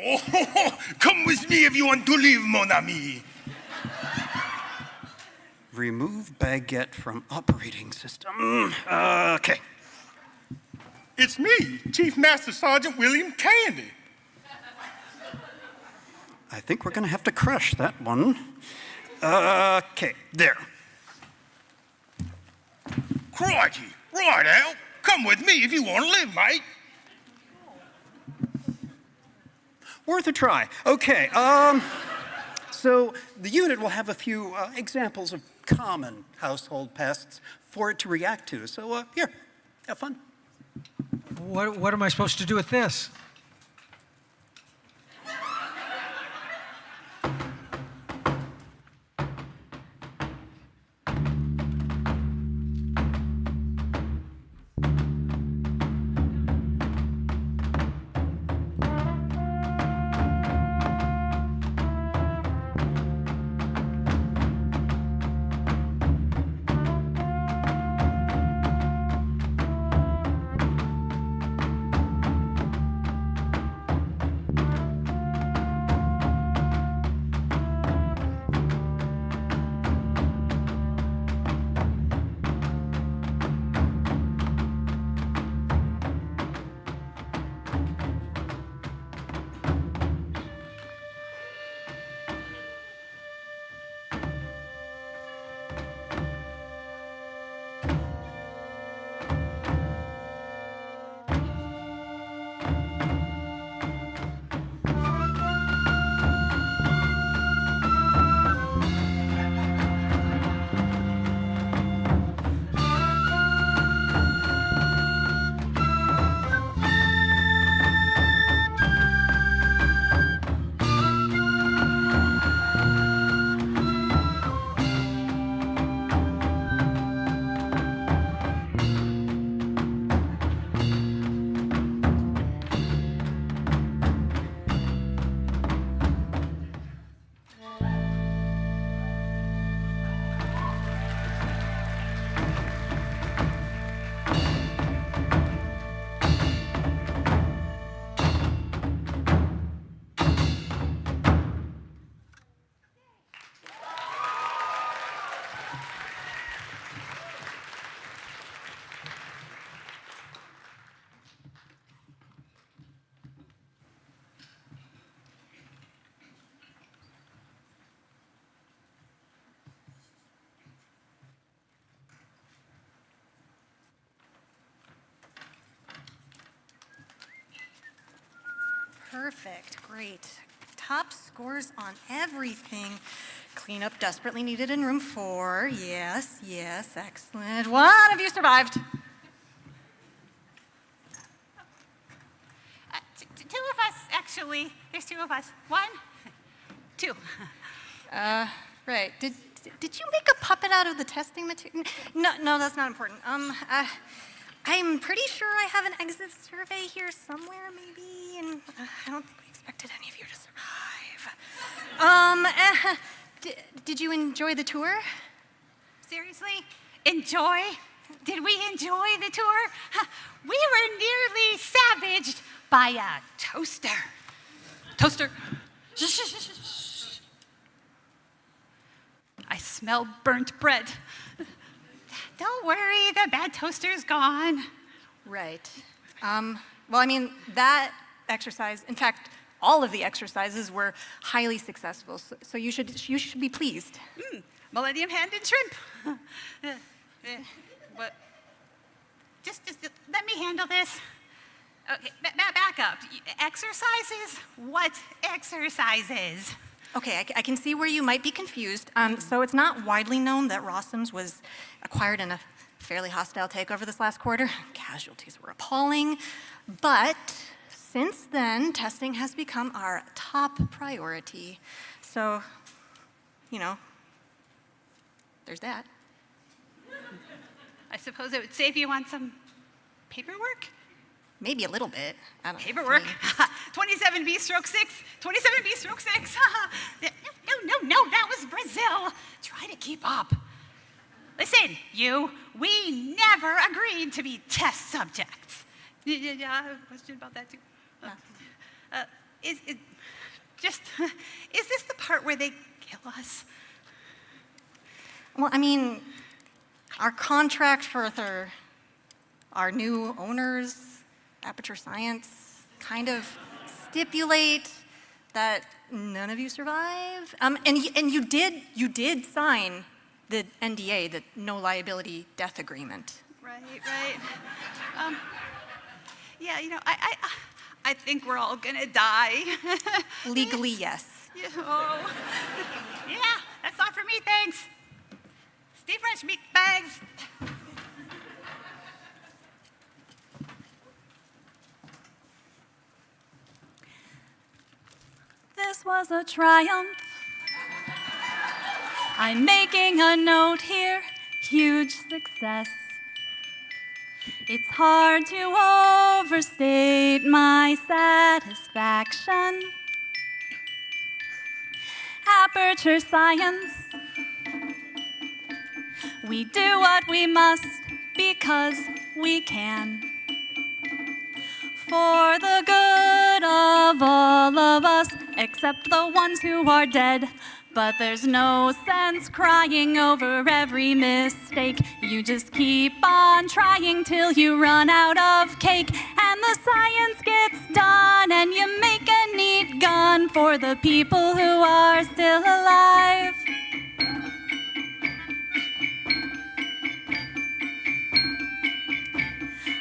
Oh, come with me if you want to live, mon ami. Remove baguette from operating system. Okay. It's me, Chief Master Sergeant William Candy. I think we're gonna have to crush that one. Okay, there. Crikey, right out. Come with me if you want to live, mate. Worth a try. Okay, so the unit will have a few examples of common household pests for it to react to. So here, have fun. What am I supposed to do with this? Perfect, great. Top scores on everything. Cleanup desperately needed in room 4. Yes, excellent. One of you survived. Two of us, actually. There's 2 of us. 1, 2. Right. Did you make a puppet out of the testing material? No, that's not important. I'm pretty sure I have an exit survey here somewhere, maybe, and I don't think we expected any of you to survive. Did you enjoy the tour? Seriously? Enjoy? Did we enjoy the tour? We were nearly savaged by a toaster. Toaster. I smell burnt bread. Don't worry, the bad toaster's gone. Right. Well, I mean, that exercise, in fact, all of the exercises were highly successful, so you should be pleased. Millennium hand and shrimp. What? Just let me handle this. Okay, back up. Exercises? What exercises? Okay, I can see where you might be confused. So it's not widely known that Rossum's was acquired in a fairly hostile takeover this last quarter. Casualties were appalling. But since then, testing has become our top priority. So, you know, there's that. I suppose it would save you on some paperwork? Maybe a little bit. I don't know. Paperwork? 27B stroke 6. 27B stroke 6. No, that was Brazil. Try to keep up. Listen, we never agreed to be test subjects. Yeah, I have a question about that too. Is this the part where they kill us? Well, I mean, our contract for our new owners, Aperture Science, kind of stipulate that none of you survive. And you did sign the NDA, the no liability death agreement. Right. Yeah, I think we're all gonna die. Legally, yes. Yeah, that's not for me, thanks. Stay fresh, meat bags. This was a triumph. I'm making a note here, huge success. It's hard to overstate my satisfaction. Aperture Science. We do what we must because we can. For the good of all of us, except the ones who are dead. But there's no sense crying over every mistake. You just keep on trying till you run out of cake. And the science gets done and you make a neat gun for the people who are still alive.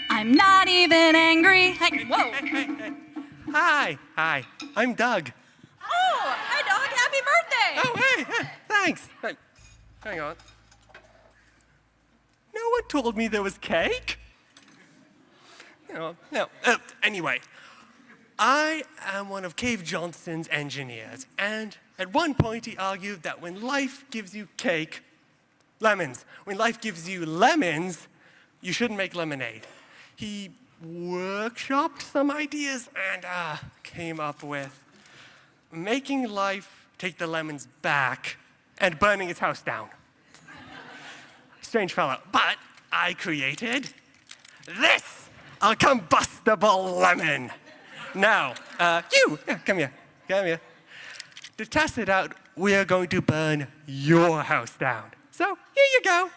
I'm not even angry. Whoa. Hey. Hi, I'm Doug. Oh, hi, Doug. Happy birthday. Oh, hey, thanks. Hey, hang on. No one told me there was cake. No. Anyway, I am one of Cave Johnson's engineers, and at one point he argued that when life gives you lemons, when life gives you lemons, you shouldn't make lemonade. He workshopped some ideas and came up with making life take the lemons back and burning its house down. Strange fellow. But I created this, a combustible lemon. Now, come here. To test it out, we are going to burn your house down. So, here you go.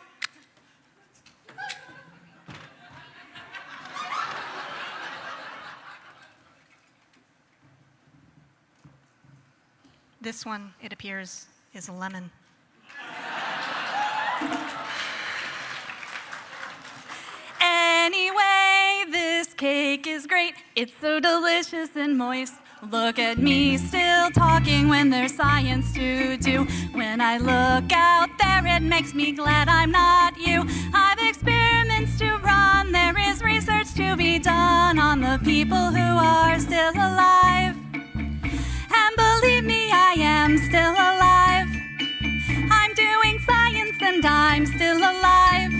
This one, it appears, is a lemon. Anyway, this cake is great. It's so delicious and moist. Look at me still talking when there's science to do. When I look out there, it makes me glad I'm not you. I've experiments to run. There is research to be done on the people who are still alive. And believe me, I am still alive. I'm doing science and I'm still alive.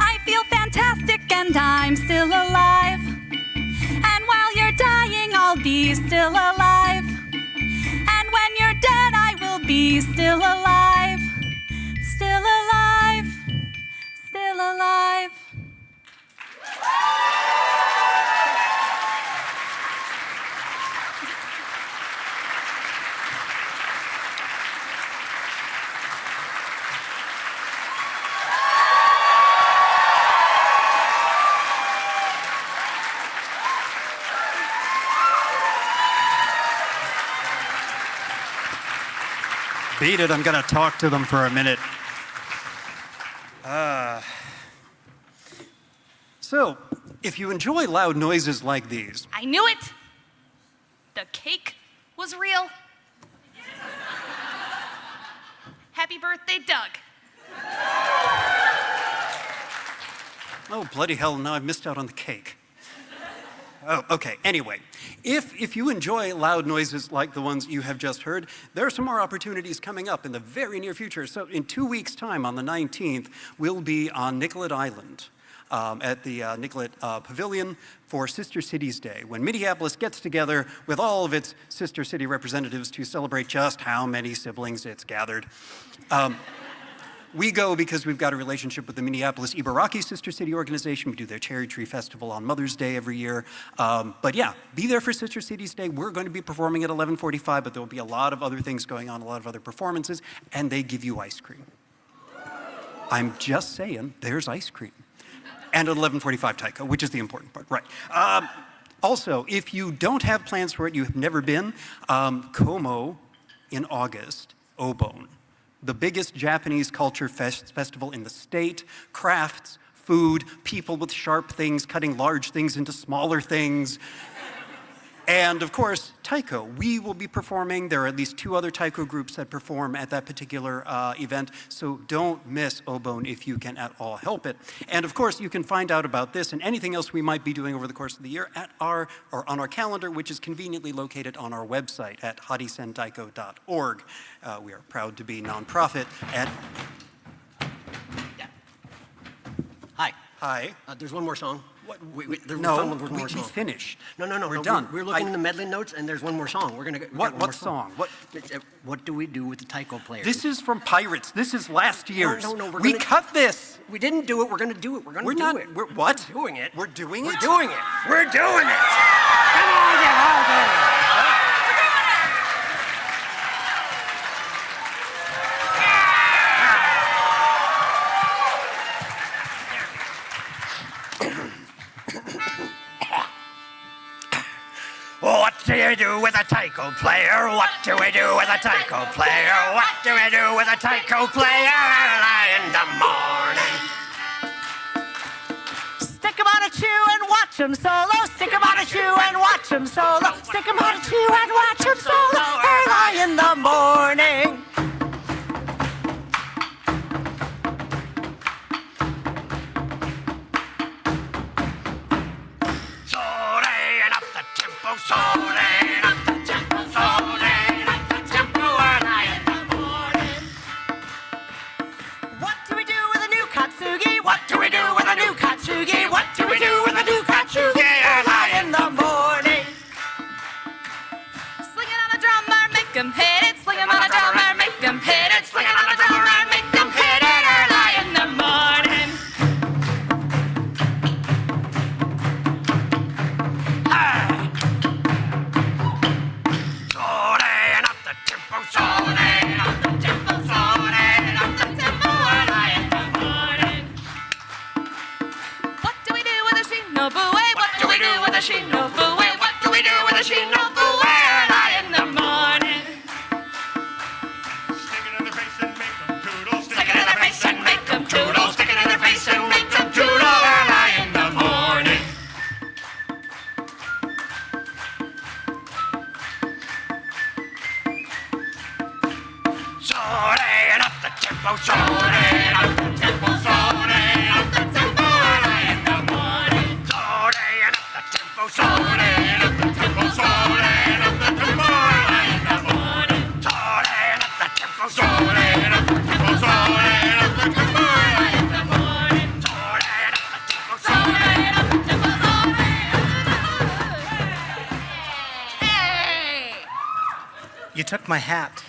I feel fantastic and I'm still alive. And while you're dying, I'll be still alive. And when you're dead, I will be still alive. Still alive. Still alive. Beat it, I'm gonna talk to them for a minute. So, if you enjoy loud noises like these, I knew it. The cake was real. Happy birthday, Doug. oh, bloody hell, now I've missed out on the cake. Oh, okay, anyway, if you enjoy loud noises like the ones you have just heard, there are some more opportunities coming up in the very near future. So in 2 weeks' time, on the 19th, we'll be on Nicollet Island at the Nicollet Pavilion for Sister Cities Day, when Minneapolis gets together with all of its sister city representatives to celebrate just how many siblings it's gathered. We go because we've got a relationship with the Minneapolis Ibaraki Sister City Organization. We do their Cherry Tree Festival on Mother's Day every year. But yeah, be there for Sister Cities Day. We're going to be performing at 11:45, but there will be a lot of other things going on, a lot of other performances, and they give you ice cream. I'm just saying, there's ice cream. And at 11:45 taiko, which is the important part, right. Also, if you don't have plans for it, you have never been, Como in August, Obon. The biggest Japanese culture festival in the state, crafts, food, people with sharp things cutting large things into smaller things. And of course, taiko. We will be performing. There are at least 2 other taiko groups that perform at that particular event, so don't miss Obon if you can at all help it. And of course, you can find out about this and anything else we might be doing over the course of the year at on our calendar, which is conveniently located on our website at harisendaiko.org. We are proud to be nonprofit and... Hi. Hi. There's one more song. What? No, we finished. No. We're done. We're looking in the medley notes, and there's one more song. We're gonna get What song? What do we do with the taiko players? This is from Pirates. This is last year's. No. We cut this. We didn't do it. We're gonna do it. We're gonna do it. We're what? We're doing it. We're doing it? We're doing it. We're doing it. Come on, get out there. What do you do with a taiko player? What do we do with a taiko player? What do we do with a taiko player early in the morning? Stick 'em on a shoe and watch 'em solo. Stick 'em on a shoe and watch 'em solo. Stick 'em on a shoe and watch 'em solo early in the morning. Soaring up the tempo, soaring up the tempo, soaring up the tempo early in the morning. What do we do with a new katsugi? What do we do with a new katsugi? What do we do with a new katsugi early in the morning? Sling it on a drummer, make 'em hit it. Sling 'em on a drummer, make 'em hit it. Sling it on a drummer, make 'em hit it early in the morning. Soaring up the tempo, soaring up the tempo, soaring up the tempo early in the morning. What do we do with a shinobue? What do we do with a shinobue? What do we do with a shinobue early in the morning? Stick it in their face and make them toodle. Stick it in their face and make them toodle. Stick it in their face and make them toodle early in the morning. Soaring up the tempo, soaring up the tempo, soaring up the tempo early in the morning. Soaring up the tempo, soaring up the tempo, soaring up the tempo early in the morning. Soaring up the tempo, soaring up the tempo, soaring up the tempo early in the morning. Soaring up the tempo, soaring up the tempo, Hey! You took my hat.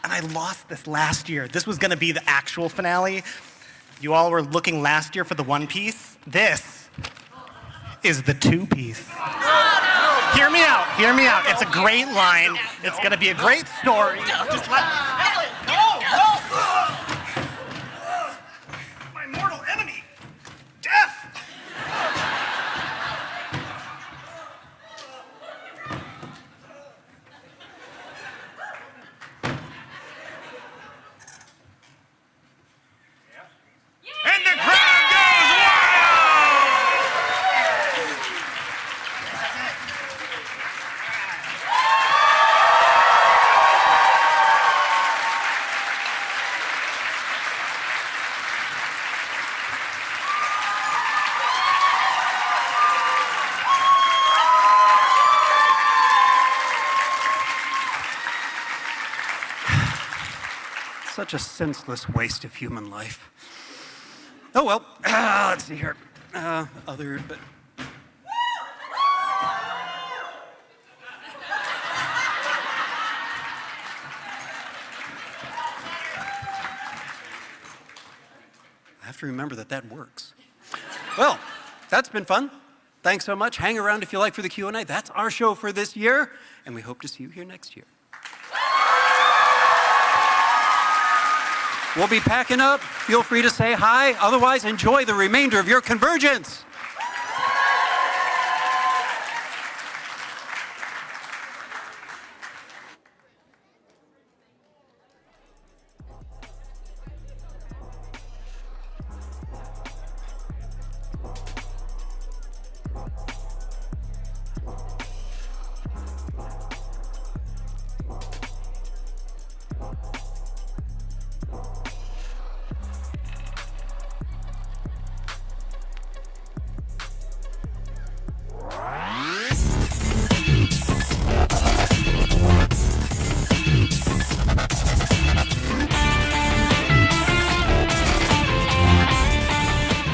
And I lost this last year. This was gonna be the actual finale. You all were looking last year for the one piece. This is the 2-piece. Hear me out, hear me out. It's a great line. It's gonna be a great story. Just let my mortal enemy, death. And the crowd goes wild. Such a senseless waste of human life. Oh well, let's see here. But I have to remember that works. Well, that's been fun. Thanks so much. Hang around if you like for the Q&A. That's our show for this year, and we hope to see you here next year. We'll be packing up. Feel free to say hi. Otherwise, enjoy the remainder of your convergence.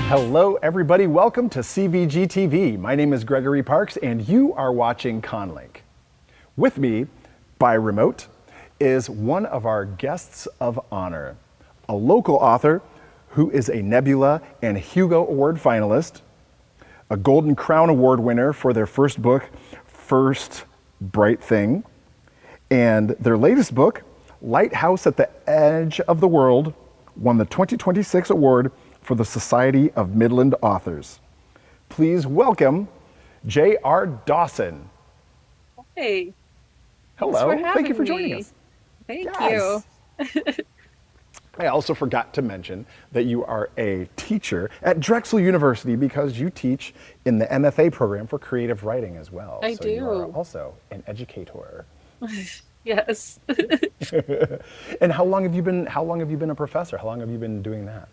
Hello, everybody. Welcome to CVG-TV. My name is Gregory Parks, and you are watching CONLInk. With me, by remote, is one of our guests of honor, a local author who is a Nebula and Hugo Award finalist, a Golden Crown Award winner for their first book, First Bright Thing, and their latest book, Lighthouse at the Edge of the World, won the 2026 award for the Society of Midland Authors. Please welcome J.R. Dawson. Hey. Hello. Thanks for Thank you for having joining me. us. Thank Yes. you. I also forgot to mention that you are a teacher at Drexel University because you teach in the MFA program for creative writing as well. I so you are do. also an educator. Yes. And how long have you been a professor? How long have you been doing that?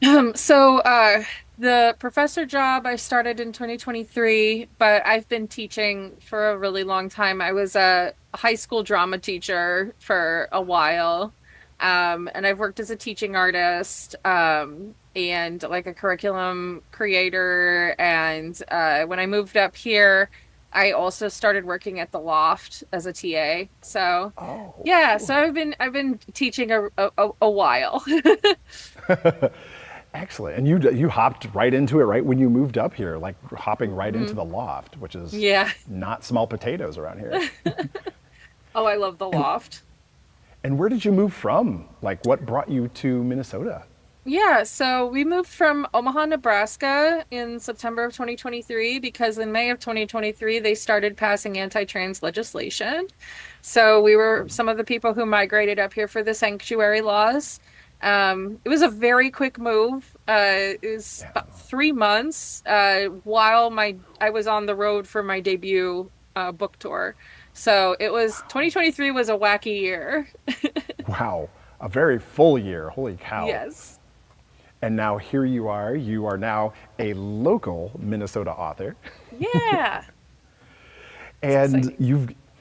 The professor job I started in 2023, but I've been teaching for a really long time. I was a high school drama teacher for a while, and I've worked as a teaching artist, and like a curriculum creator. And when I moved up here, I also started working at the Loft as a TA. So yeah, so I've been teaching a while. Excellent. And you hopped right into it right when you moved up here, like hopping right into the Loft, which is not small potatoes around here. Oh, I love the Loft. And where did you move from? Like, what brought you to Minnesota? Yeah, so we moved from Omaha, Nebraska in September of 2023 because in May of 2023 they started passing anti-trans legislation. So we were some of the people who migrated up here for the sanctuary laws. It was a very quick move. It was about 3 months while I was on the road for my debut book tour. So 2023 was a wacky year. Wow, a very full year. Holy cow. Yes. And now here you are now a local Minnesota author. Yeah.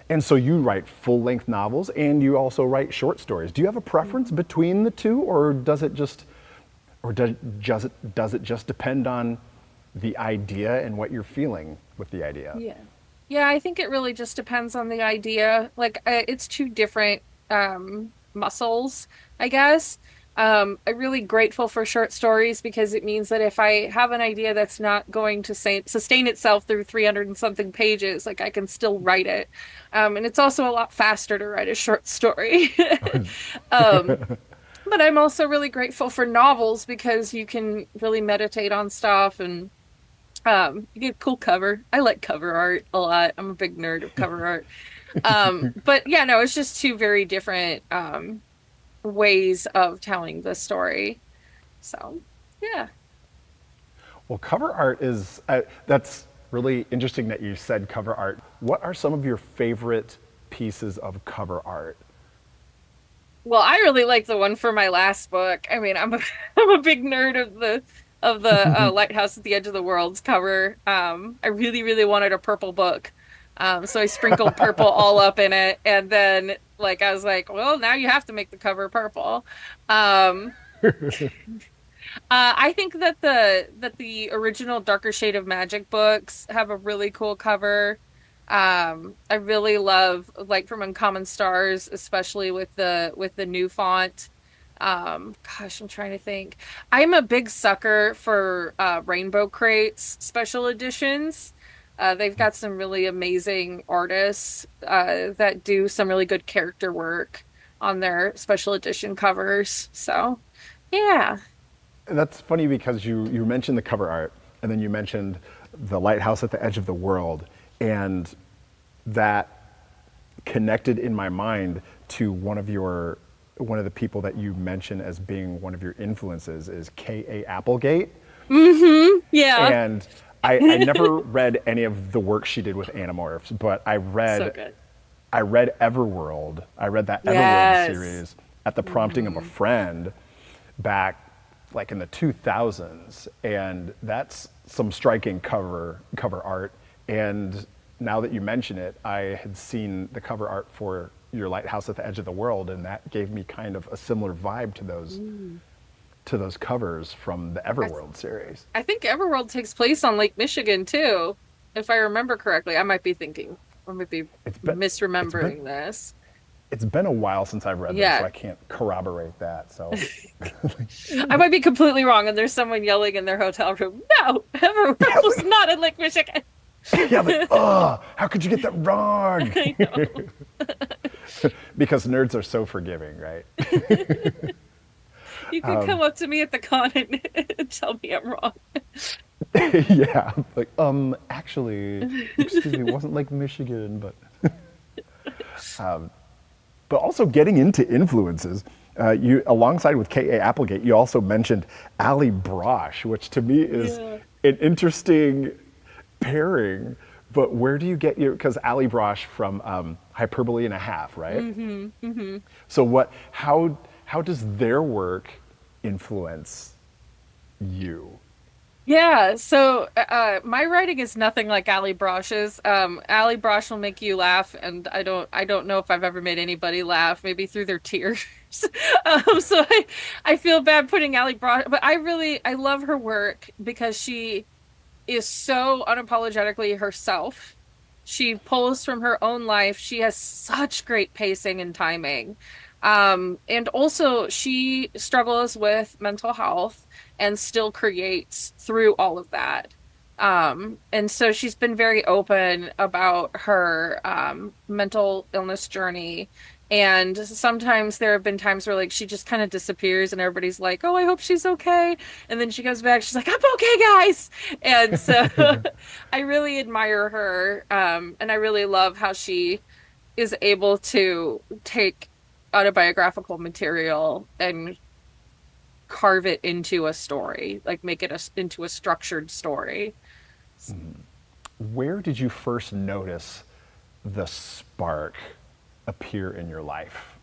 And so you write full-length novels and you also write short stories. Do you have a preference between the two, or does it just depend on the idea and what you're feeling with the idea? Yeah, I think it really just depends on the idea. Like it's two different muscles, I guess. I'm really grateful for short stories because it means that if I have an idea that's not going to sustain itself through 300 and something pages, like I can still write it. And it's also a lot faster to write a short story. But I'm also really grateful for novels because you can really meditate on stuff and you get a cool cover. I like cover art a lot. I'm a big nerd of cover art. But yeah, no, it's just two very different ways of telling the story. So yeah. Well, cover art is that's really interesting that you said cover art. What are some of your favorite pieces of cover art? Well, I really like the one for my last book. I mean, I'm a big nerd of the Lighthouse at the Edge of the World's cover. I really wanted a purple book. So I sprinkled purple all up in it, and then Like, I was like, well, now you have to make the cover purple. I think that the original Darker Shade of Magic books have a really cool cover. I really love, like, from Uncommon Stars, especially with the new font. Gosh, I'm trying to think. I'm a big sucker for Rainbow Crates special editions. They've got some really amazing artists that do some really good character work on their special edition covers. So, yeah. That's funny because you mentioned the cover art, and then you mentioned the lighthouse at the edge of the world, and that connected in my mind to one of the people that you mentioned as being one of your influences is K.A. Applegate. Mm-hmm. Yeah. And I never read any of the work she did with Animorphs, but I read Everworld. I read that Everworld series at the prompting of a friend back like in the 2000s, and that's some striking cover art. And now that you mention it, I had seen the cover art for your Lighthouse at the Edge of the World, and that gave me kind of a similar vibe to those covers from the Everworld series. I think Everworld takes place on Lake Michigan too, if I remember correctly. I might be misremembering this. It's been a while since I've read them, so I can't corroborate that. So I might be completely wrong, and there's someone yelling in their hotel room, "No, Everworld was not in Lake Michigan." Yeah, like, oh, how could you get that wrong? I know. Because nerds are so forgiving, right? You can come up to me at the con and tell me I'm wrong. Yeah, like, actually, excuse me, it wasn't Lake Michigan, but also getting into influences, you alongside with K.A. Applegate, you also mentioned Ali Brosh, which to me is an interesting pairing. But where do you get your? Because Ali Brosh from Hyperbole and a Half, right? Mm-hmm. Mm-hmm. So how does their work influence you? Yeah, so my writing is nothing like Ali Brosh's. Ali Brosh will make you laugh, and I don't know if I've ever made anybody laugh, maybe through their tears. So I feel bad putting Ali Brosh, but I love her work because she is so unapologetically herself. She pulls from her own life. She has such great pacing and timing. And also she struggles with mental health and still creates through all of that. And so she's been very open about her mental illness journey. And sometimes there have been times where like she just kind of disappears and everybody's like, oh, I hope she's okay. And then she comes back, she's like, I'm okay, guys. And so I really admire her. And I really love how she is able to take autobiographical material and carve it into a story, like make it into a structured story. Where did you first notice the spark appear in your life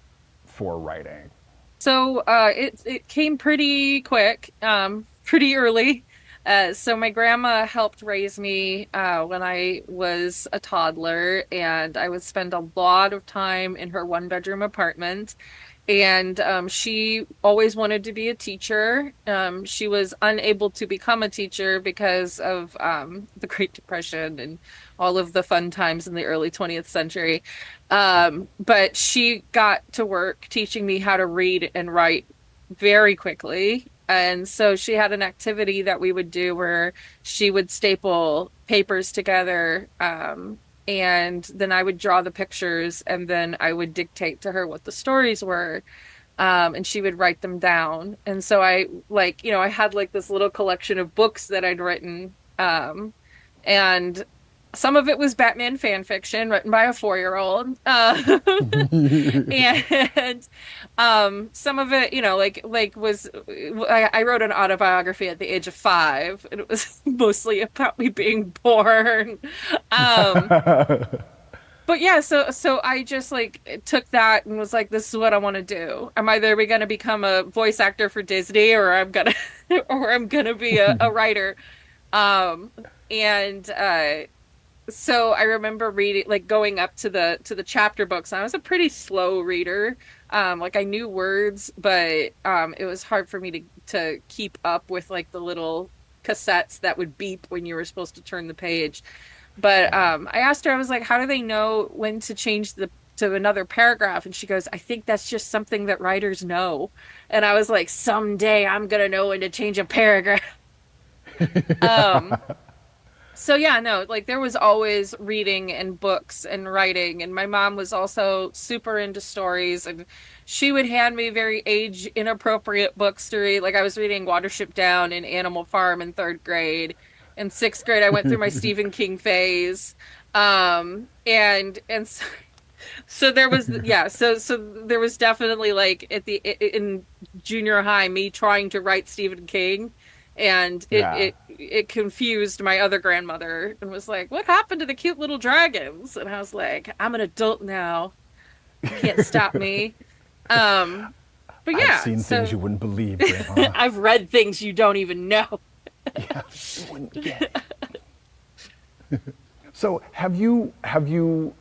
for writing? So it came pretty quick, pretty early. So my grandma helped raise me when I was a toddler, and I would spend a lot of time in her one-bedroom apartment. And she always wanted to be a teacher. She was unable to become a teacher because of the Great Depression and all of the fun times in the early 20th century. But she got to work teaching me how to read and write very quickly. And so she had an activity that we would do where she would staple papers together, and then I would draw the pictures, and then I would dictate to her what the stories were, and she would write them down. And so I had like this little collection of books that I'd written, and some of it was Batman fan fiction written by a 4-year-old. And some of it, I wrote an autobiography at the age of 5, and it was mostly about me being born. But yeah, so I just took that and was like, this is what I want to do. I'm either going to become a voice actor for Disney, or I'm gonna so I remember reading, like going up to the chapter books, and I was a pretty slow reader. Like I knew words, but it was hard for me to keep up with like the little cassettes that would beep when you were supposed to turn the page. But I asked her, I was like, how do they know when to change to another paragraph? And she goes, I think that's just something that writers know. And I was like, someday I'm gonna know when to change a paragraph. So yeah, no, like there was always reading and books and writing, and my mom was also super into stories, and she would hand me very age inappropriate books to read. Like I was reading Watership Down and Animal Farm in 3rd grade. In 6th grade I went through my Stephen King phase. And so there was so there was definitely like in junior high me trying to write Stephen King, and it confused my other grandmother and was like, what happened to the cute little dragons? And I was like, I'm an adult now, you can't stop me. But yeah, I've seen things you wouldn't believe, Grandma. I've read things you don't even know. Yeah, you wouldn't get it. So have you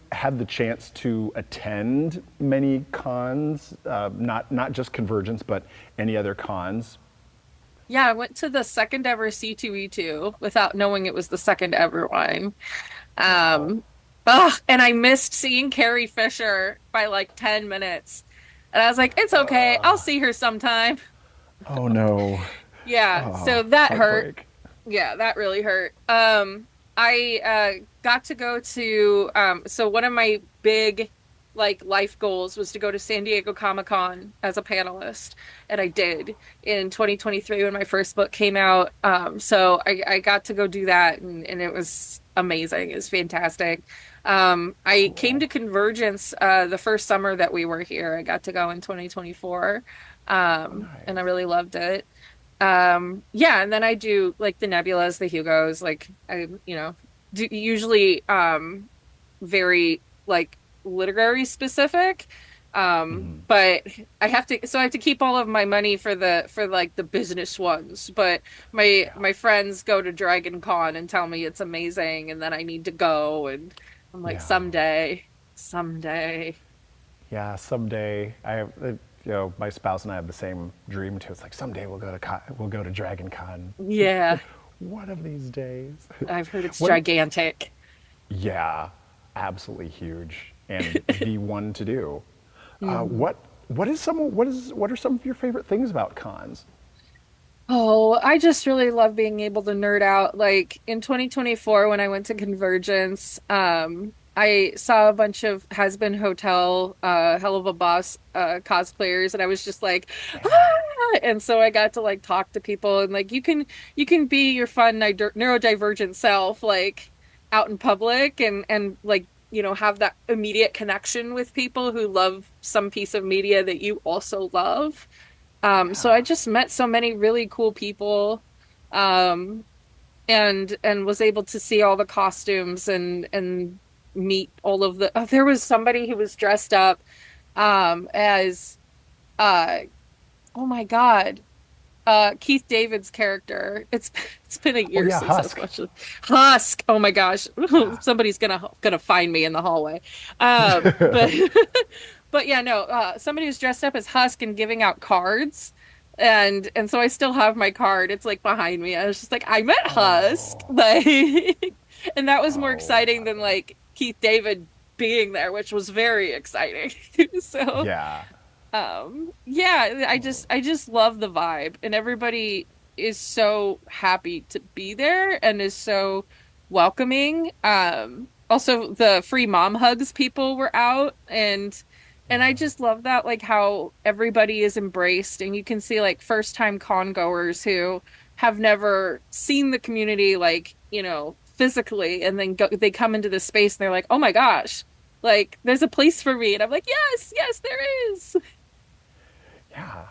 had the chance to attend many cons, not just Convergence, but any other cons? Yeah, I went to the second ever C2E2 without knowing it was the second ever one. And I missed seeing Carrie Fisher by like 10 minutes. And I was like, it's okay, I'll see her sometime. Oh no. Yeah, so that hurt. Yeah, that really hurt. I got to go to, so one of my big like life goals was to go to San Diego Comic-Con as a panelist, and I did in 2023 when my first book came out. So I got to go do that, and it was amazing. It was fantastic. I came to Convergence the first summer that we were here. I got to go in 2024, and I really loved it. Yeah, and then I do like the Nebulas, the Hugos, like I do usually very like literary specific, but I have to keep all of my money for like the business ones. But my friends go to Dragon Con and tell me it's amazing, and then I need to go, and I'm like, someday. Yeah, someday. I have, my spouse and I have the same dream too. It's like someday we'll go to Dragon Con. Yeah. One of these days. I've heard it's gigantic. Yeah, absolutely huge, and the one to do. What are some of your favorite things about cons? Oh, I just really love being able to nerd out. Like in 2024, when I went to Convergence, I saw a bunch of Has Been Hotel, Hell of a Boss cosplayers, and I was just like, ah! And so I got to like talk to people, and like you can be your fun neurodivergent self like out in public, and like have that immediate connection with people who love some piece of media that you also love. So I just met so many really cool people, and was able to see all the costumes and meet all of the. Oh, there was somebody who was dressed up as oh my god, Keith David's character. It's been a year since Husk. I watched it. Husk. Oh my gosh, somebody's gonna find me in the hallway. But yeah, no. Somebody was dressed up as Husk and giving out cards, and so I still have my card. It's like behind me. I was just like, I met Husk, like, and that was more exciting than like Keith David being there, which was very exciting. So yeah. Yeah, I just love the vibe, and everybody is so happy to be there and is so welcoming. Also the free mom hugs people were out, and I just love that, like how everybody is embraced, and you can see like first time con goers who have never seen the community like, physically, and then they come into this space and they're like, oh my gosh, like there's a place for me, and I'm like, yes there is. Yeah,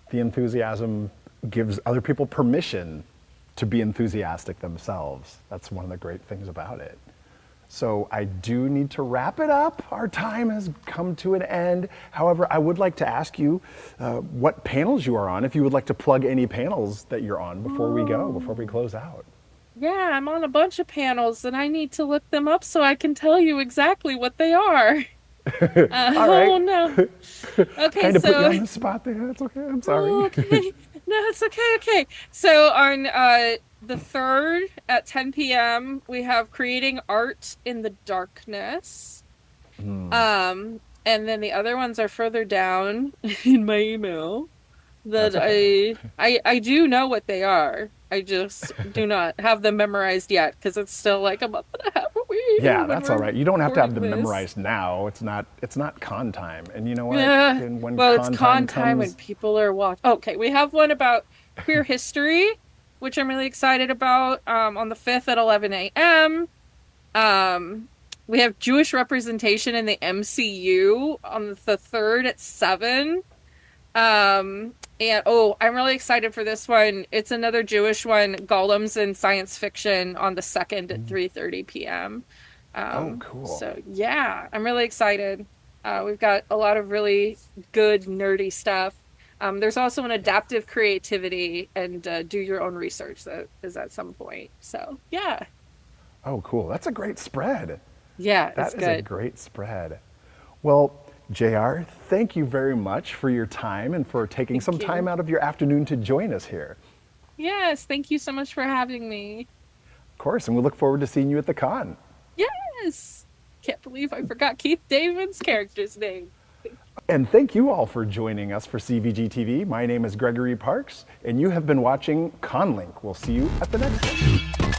the enthusiasm gives other people permission to be enthusiastic themselves. That's one of the great things about it. So I do need to wrap it up. Our time has come to an end. However, I would like to ask you what panels you are on, if you would like to plug any panels that you're on before we close out. Yeah, I'm on a bunch of panels and I need to look them up so I can tell you exactly what they are. All right. Oh no. Okay, Kind of put you so on the spot there. That's okay. I'm sorry. okay. No, it's okay. Okay. So on the 3rd at 10 p.m. we have Creating Art in the Darkness. And then the other ones are further down in my email that okay. I do know what they are. I just do not have them memorized yet because it's still like a month and a half away. Yeah, that's all right. You don't have to have them recording this. memorized now. It's not con time. And you know what? Yeah. And when Well, it's con time when comes, people are watching. Okay, we have one about queer history, which I'm really excited about. On the 5th at 11 a.m. We have Jewish representation in the MCU on the 3rd at 7. And I'm really excited for this one. It's another Jewish one, Golems in Science Fiction on the 2nd at 3:30 p.m. Cool. So yeah, I'm really excited. We've got a lot of really good nerdy stuff. There's also an adaptive creativity and do your own research that is at some point. So yeah. Oh, cool. That's a great spread. Yeah, That it's is good. a great spread. Well, JR, thank you very much for your time and for taking some time out of your afternoon to join us here. Yes, thank you so much for having me. Of course, and we look forward to seeing you at the con. Yes. Can't believe I forgot Keith David's character's name. And thank you all for joining us for CVG-TV. My name is Gregory Parks, and you have been watching CONLInk. We'll see you at the next one.